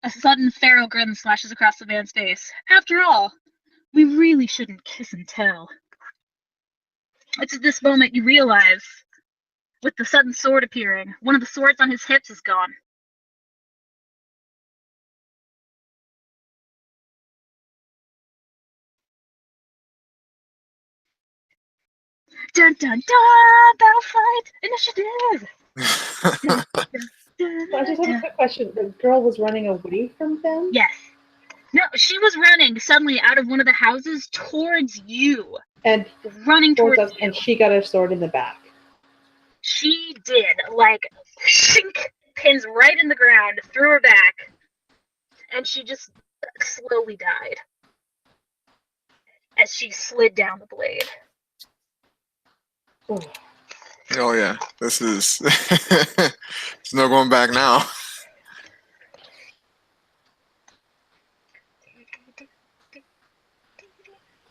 A sudden feral grin slashes across the man's face. "After all, we really shouldn't kiss and tell." It's at this moment you realize, with the sudden sword appearing, one of the swords on his hips is gone. Dun dun dun! Battle fight initiative. I just have a quick question. The girl was running away from them? Yes. No, she was running suddenly out of one of the houses towards you. And running towards us, you. and she got her sword in the back. She did, like, sink, pins right in the ground, threw her back, and she just slowly died as she slid down the blade. Oh yeah, this is. There's no going back now.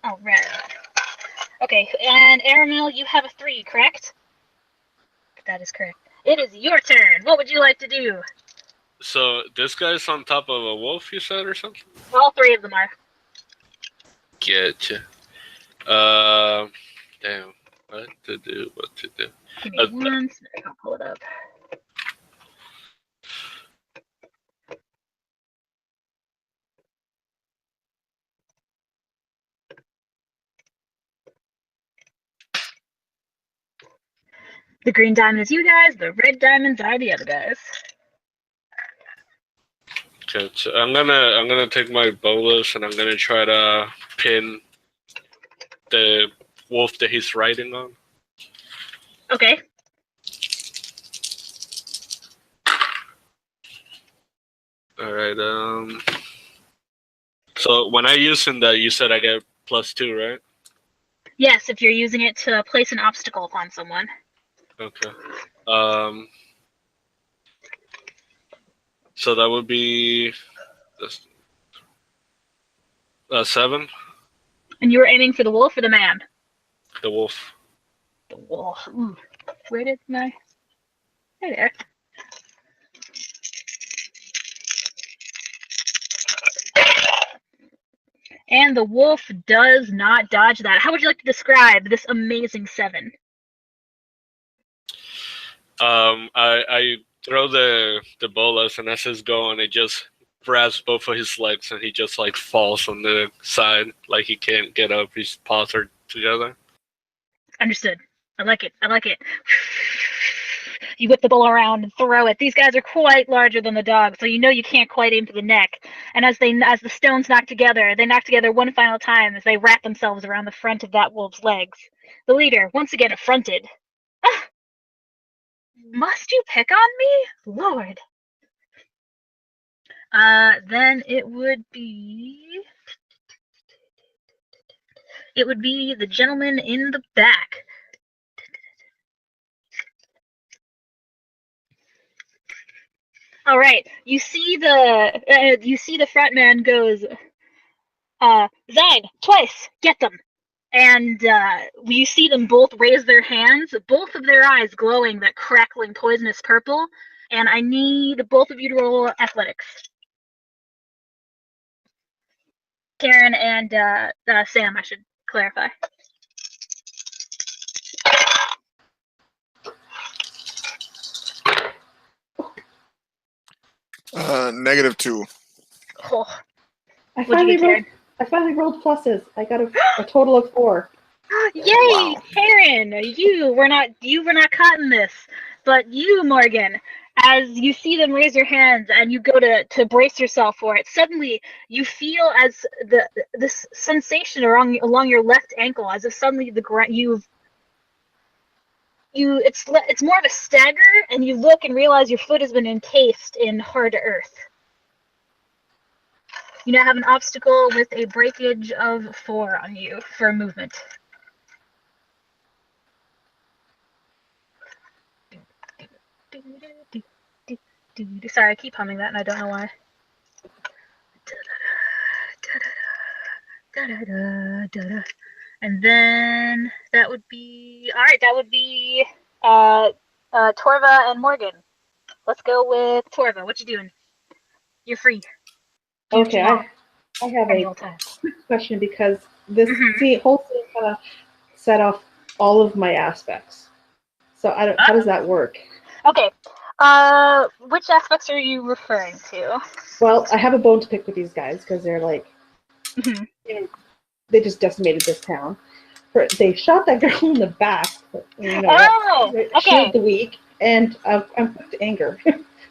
All right. Okay, and Aramel, you have a 3, correct? That is correct. It is your turn. What would you like to do? So this guy's on top of a wolf, you said, or something? All 3 of them are. Getcha. Damn. What to do? Give me 1 second. I'll pull it up. The green diamond is you guys. The red diamonds are the other guys. Okay, so I'm gonna take my bolus and I'm gonna try to pin the wolf that he's riding on. Okay. All right. So when I using that, you said I get +2, right? Yes, if you're using it to place an obstacle upon someone. Okay. So that would be 7. And you were aiming for the wolf or the man? The wolf. The wolf. Ooh. Where did my... Hey there. And the wolf does not dodge that. How would you like to describe this amazing 7? I throw the bolus, and as it's going, it just grabs both of his legs, and he just like falls on the side, like he can't get up. His paws are together. Understood. I like it. You whip the bull around and throw it. These guys are quite larger than the dog, so you know you can't quite aim for the neck. And as the stones knock together, they knock together one final time as they wrap themselves around the front of that wolf's legs. The leader, once again affronted. Ah! Must you pick on me? Lord. Then it would be... It would be the gentleman in the back. All right, you see the front man goes, Zine, twice, get them. And you see them both raise their hands, both of their eyes glowing that crackling poisonous purple. And I need both of you to roll athletics. Karen and Sam, I should clarify. -2. Oh, I what'd you get, finally rolled pluses. I got a total of 4. Yay, Wow. Karen! You were not caught in this, but you, Morgan, as you see them raise your hands and you go to brace yourself for it, suddenly you feel as this sensation along your left ankle, as if suddenly the ground it's more of a stagger, and you look and realize your foot has been encased in hard earth. You now have an obstacle with a breakage of 4 on you for movement. Sorry, I keep humming that and I don't know why. And then that would be Torva and Morgan. Let's go with Torva. What you doing? You're free. Okay, I have a question because this whole thing kind of set off all of my aspects. So how does that work? Okay. Which aspects are you referring to? Well, I have a bone to pick with these guys because they're like, you know, they just decimated this town. They shot that girl in the back. Shield the weak, and I'm quick to anger.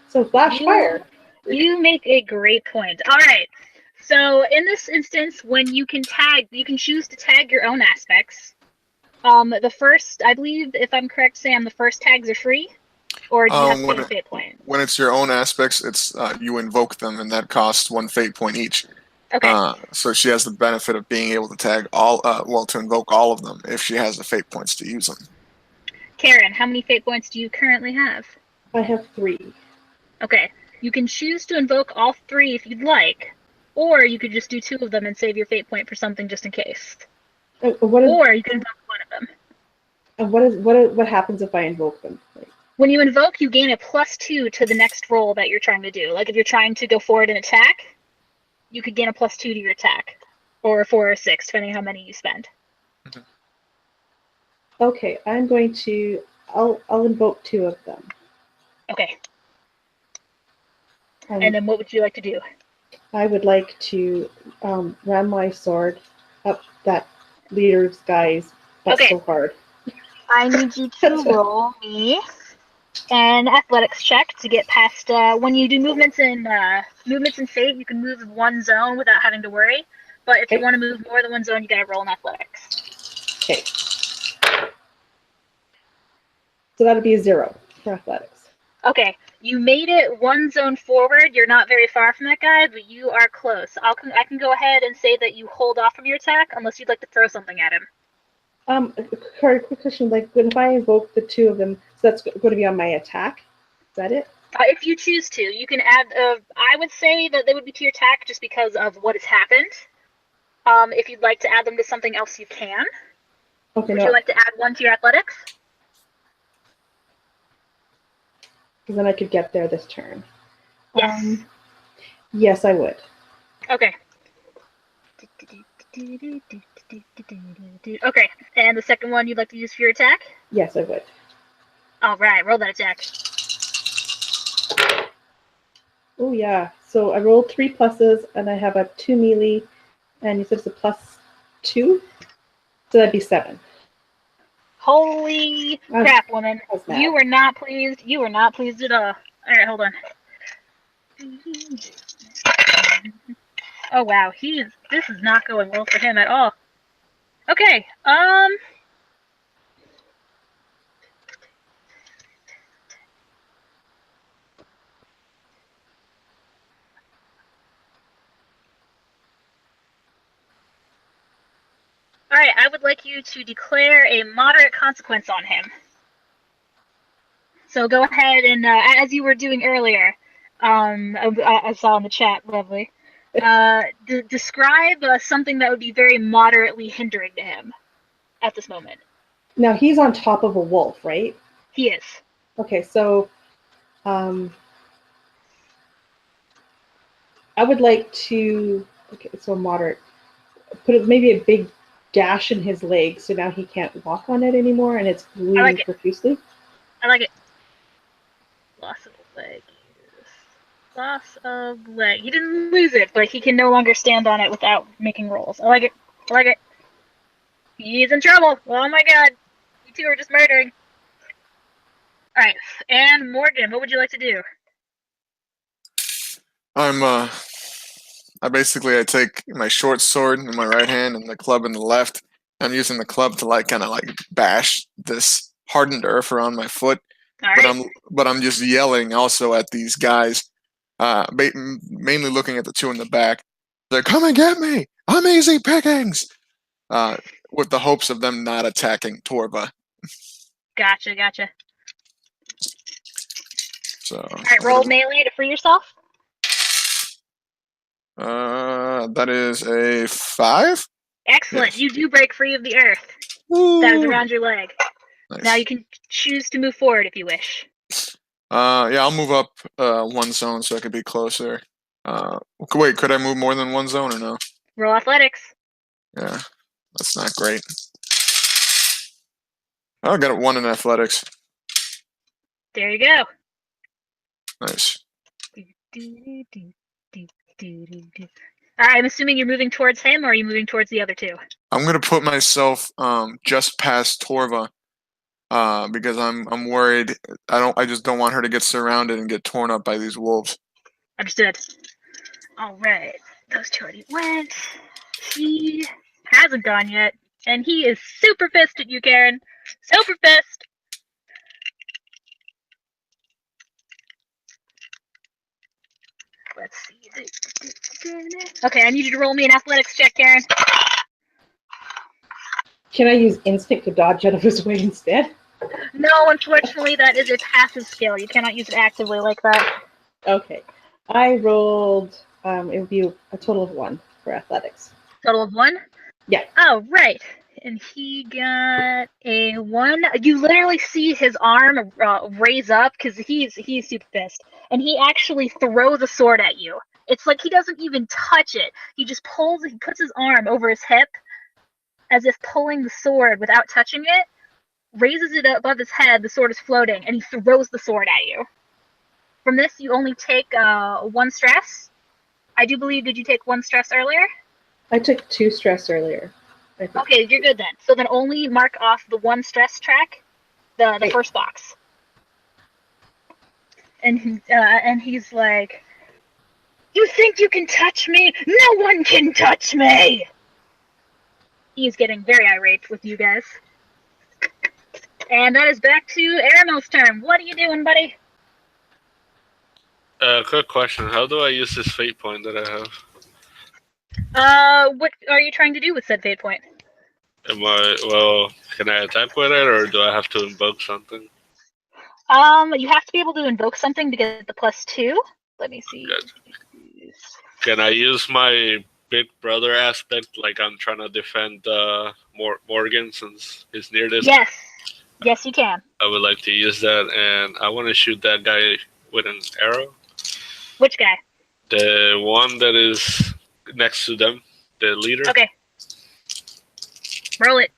So flash fire. You make a great point. All right. So in this instance, when you can choose to tag your own aspects. The first, I believe, if I'm correct, Sam, the first tags are free, or do you have to pay a fate point? When it's your own aspects, it's you invoke them, and that costs 1 fate point each. Okay. So she has the benefit of being able to tag to invoke all of them if she has the fate points to use them. Karen, how many fate points do you currently have? I have 3. Okay. You can choose to invoke all 3 if you'd like, or you could just do 2 of them and save your fate point for something just in case. Or you can invoke 1 of them. And what happens if I invoke them? When you invoke, you gain a +2 to the next roll that you're trying to do. Like if you're trying to go forward and attack, you could gain a +2 to your attack, or 4 or 6, depending on how many you spend. Okay, I'm going to. I'll invoke 2 of them. Okay. And then what would you like to do? I would like to ram my sword up that leader's guy's butt so hard. I need you to roll me an athletics check to get past. When you do movements in Fate, you can move 1 zone without having to worry. But if you want to move more than 1 zone, you gotta roll an athletics. Okay. So that'd be a 0 for athletics. Okay, you made it 1 zone forward. You're not very far from that guy, but you are close. I can go ahead and say that you hold off from your attack unless you'd like to throw something at him. Quick question. Like, if I invoke the 2 of them, so that's going to be on my attack? Is that it? If you choose to, you can add. I would say that they would be to your attack just because of what has happened. If you'd like to add them to something else, you can. Okay. Would you like to add 1 to your athletics? Because then I could get there this turn. Yes. Yes, I would. Okay. Okay, and the second one you'd like to use for your attack? Yes, I would. All right, roll that attack. Oh, yeah. So I rolled 3 pluses, and I have a 2 melee, and you said it's a +2? So that'd be 7. Holy crap, woman. You were not pleased. You were not pleased at all. All right, hold on. Oh, wow. This is not going well for him at all. Okay, All right, I would like you to declare a moderate consequence on him. So go ahead and, as you were doing earlier, I saw in the chat, lovely. Describe something that would be very moderately hindering to him at this moment. Now he's on top of a wolf, right? He is. Okay, so I would like to, okay, so moderate, put maybe a big gash in his leg so now he can't walk on it anymore and it's bleeding profusely. I like it. Loss of leg. Loss of leg. He didn't lose it, but he can no longer stand on it without making rolls. I like it. I like it. He's in trouble. Oh my god. You two are just murdering. Alright, and Morgan, what would you like to do? I take my short sword in my right hand and the club in the left. I'm using the club to kind of bash this hardened earth around my foot. All right. But I'm just yelling also at these guys, mainly looking at the two in the back. They're come and get me. I'm easy pickings. With the hopes of them not attacking Torva. Gotcha. So. All right, roll melee to free yourself. That is a 5. Excellent. Yes. You do break free of the earth. Woo. That is around your leg. Nice. Now you can choose to move forward if you wish. Yeah, I'll move up 1 zone so I could be closer. Wait, could I move more than 1 zone or no? Roll athletics. Yeah, that's not great. I got a 1 in athletics. There you go. Nice. Alright, I'm assuming you're moving towards him, or are you moving towards the other two? I'm gonna put myself just past Torva, because I'm worried. I just don't want her to get surrounded and get torn up by these wolves. Understood. Alright, those two already went. He hasn't gone yet, and he is super pissed at you, Karen. Super pissed. Let's see. Okay, I need you to roll me an athletics check, Karen. Can I use instinct to dodge out of his way instead? No, unfortunately, that is a passive skill. You cannot use it actively like that. Okay. I rolled, it would be a total of 1 for athletics. Total of 1? Yeah. Oh, right. And he got a 1. You literally see his arm raise up because he's super pissed. And he actually throws a sword at you. It's like he doesn't even touch it. He just puts his arm over his hip as if pulling the sword without touching it, raises it above his head, the sword is floating, and he throws the sword at you. From this, you only take 1 stress. I do believe, did you take 1 stress earlier? I took 2 stress earlier. Okay, you're good then. So then only mark off the 1 stress track, the first box. And he's like, "You think you can touch me? No one can touch me!" He's getting very irate with you guys. And that is back to Aramel's turn. What are you doing, buddy? Quick question. How do I use this fate point that I have? What are you trying to do with said fate point? Can I attack with it, or do I have to invoke something? You have to be able to invoke something to get the +2. Let me see. Good. Can I use my big brother aspect, like I'm trying to defend Morgan since he's near this? Yes, you can. I would like to use that, and I want to shoot that guy with an arrow. Which guy? The one that is next to them, the leader. Okay. Roll it.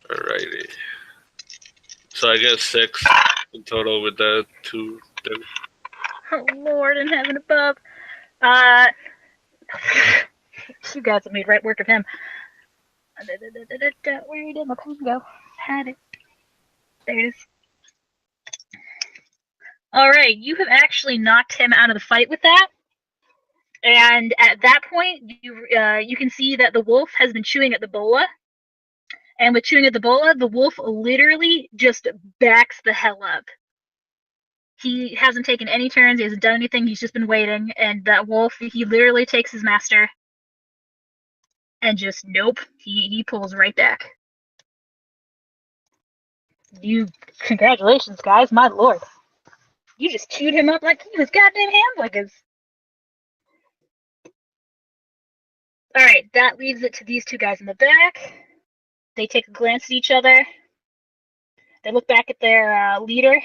Alrighty. So I get 6 in total with the 2. Oh, Lord in heaven above. You guys have made right work of him. Where did my pen go? Had it. There it is. Alright, you have actually knocked him out of the fight with that. And at that point, you can see that the wolf has been chewing at the bola. And with chewing at the bola, the wolf literally just backs the hell up. He hasn't taken any turns, he hasn't done anything, he's just been waiting. And that wolf, he literally takes his master And just nope, he pulls right back. Congratulations, guys, my lord. You just chewed him up like he was goddamn hamburgers. Alright, that leaves it to these two guys in the back. They take a glance at each other. They look back at their leader.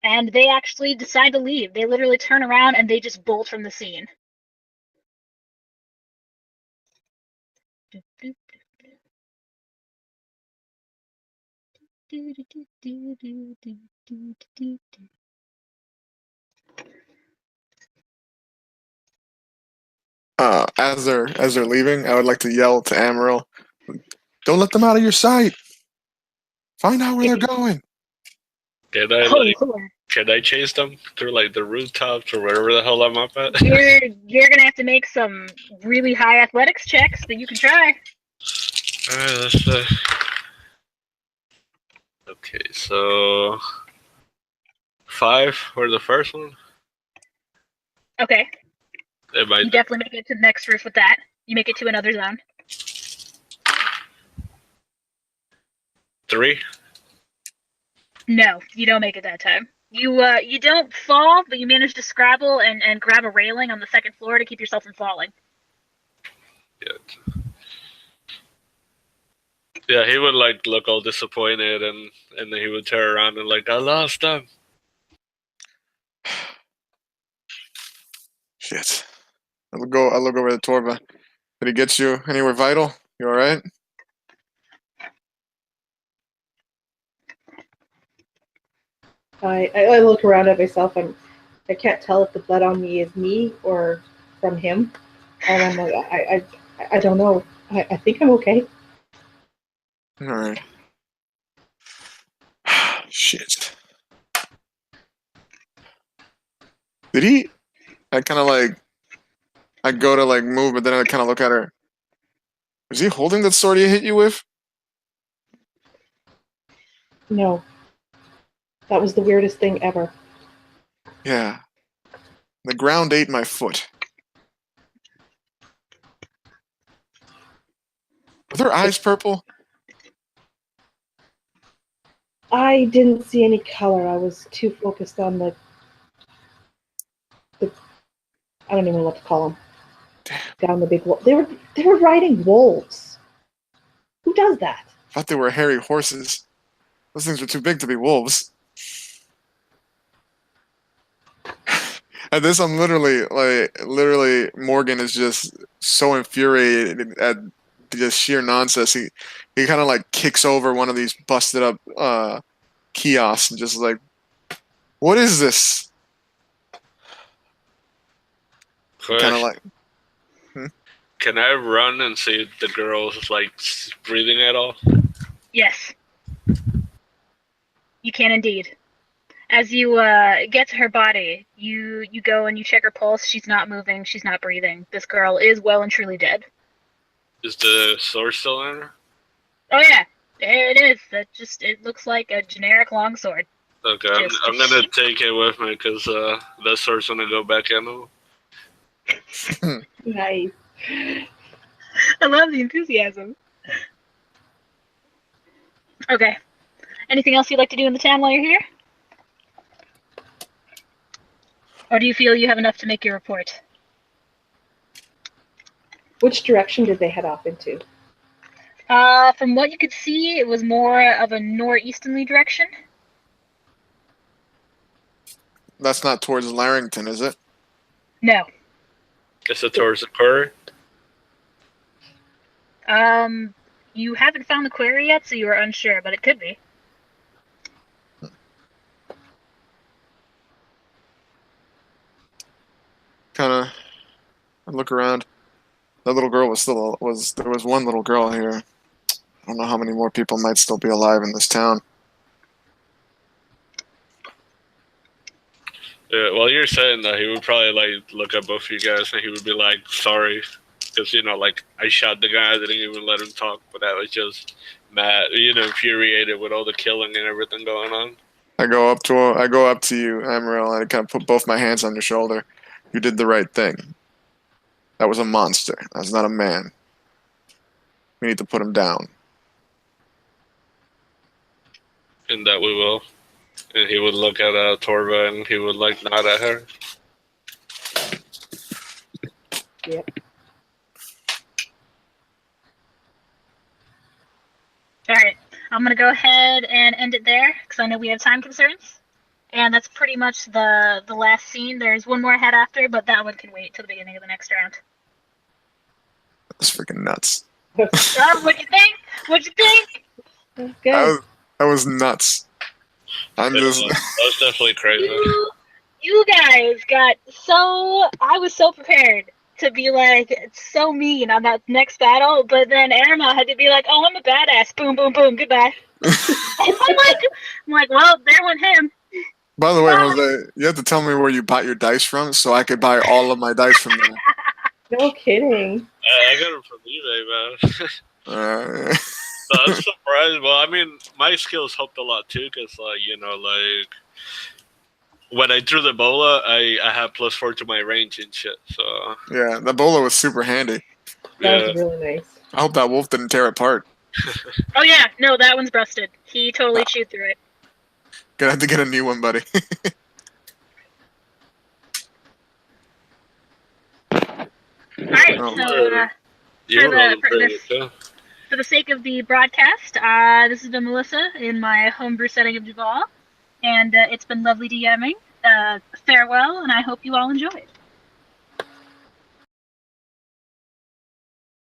And they actually decide to leave. They literally turn around and they just bolt from the scene. As they're leaving, I would like to yell to Amaryl, "Don't let them out of your sight. Find out where they're going." Can I chase them through like the rooftops or wherever the hell I'm up at? You're gonna have to make some really high athletics checks that you can try. Alright, let's okay, so 5 for the first one. Okay. You definitely make it to the next roof with that. You make it to another zone. 3. No, you don't make it that time. You don't fall, but you manage to scrabble and grab a railing on the second floor to keep yourself from falling. Yeah. Yeah, he would like look all disappointed and then he would turn around and like, I lost them. Shit. I look over to Torva. Did he get you anywhere vital? You alright? I look around at myself and I can't tell if the blood on me is me or from him. And I'm like, I don't know. I think I'm okay. Alright. Shit. Did he? I kind of like. I go to like move, but then I kind of look at her. Is he holding that sword he hit you with? No. That was the weirdest thing ever. Yeah. The ground ate my foot. Were their eyes purple? I didn't see any color. I was too focused on the I don't even know what to call them. Damn. Down the big wall. They were riding wolves. Who does that? I thought they were hairy horses. Those things were too big to be wolves. At this, I'm literally, Morgan is just so infuriated at just sheer nonsense. He kind of like kicks over one of these busted up kiosks and just like, what is this? Kind of like. Can I run and see if the girl's like breathing at all? Yes. You can indeed. As you get to her body, you go and you check her pulse. She's not moving. She's not breathing. This girl is well and truly dead. Is the sword still in her? Oh yeah, it is. It looks like a generic longsword. Okay, I'm gonna take it with me because that sword's gonna go back in. Nice. I love the enthusiasm. Okay. Anything else you'd like to do in the town while you're here? Or do you feel you have enough to make your report? Which direction did they head off into? From what you could see, it was more of a northeasterly direction. That's not towards Larrington, is it? No. Is it towards the quarry? You haven't found the quarry yet, so you are unsure, but it could be. Kind of. I look around. That little girl there was one little girl here. I don't know how many more people might still be alive in this town. Yeah, well, you're saying that he would probably like look at both of you guys and he would be like, sorry. Because, like, I shot the guy, I didn't even let him talk, but I was just mad, infuriated with all the killing and everything going on. I go up to you, Amaryl, and I kind of put both my hands on your shoulder. You did the right thing. That was a monster. That's not a man. We need to put him down. And that we will. And he would look at Torva and he would like nod at her. Yep. All right, I'm gonna go ahead and end it there because I know we have time concerns, and that's pretty much the last scene. There's one more ahead after, but that one can wait till the beginning of the next round. That's freaking nuts. Oh, what'd you think? What'd you think? That's good. That was nuts. I'm just. That was definitely crazy. You guys got so. I was so prepared to be like so mean on that next battle, but then Irma had to be like, "Oh, I'm a badass." Boom, boom, boom. Goodbye. And I'm like, well, there went him. By the way, Jose, you have to tell me where you bought your dice from, so I could buy all of my dice from there. No kidding. I got it from eBay, man. So I'm surprised. Well, I mean, my skills helped a lot too, because when I threw the bola, I had +4 to my range and shit. So yeah, the bola was super handy. That was really nice. I hope that wolf didn't tear it apart. Oh yeah, no, that one's busted. He totally chewed through it. Gonna have to get a new one, buddy. All right, so for the sake of the broadcast, this has been Melissa in my homebrew setting of Duval, and it's been lovely DMing. Farewell, and I hope you all enjoyed.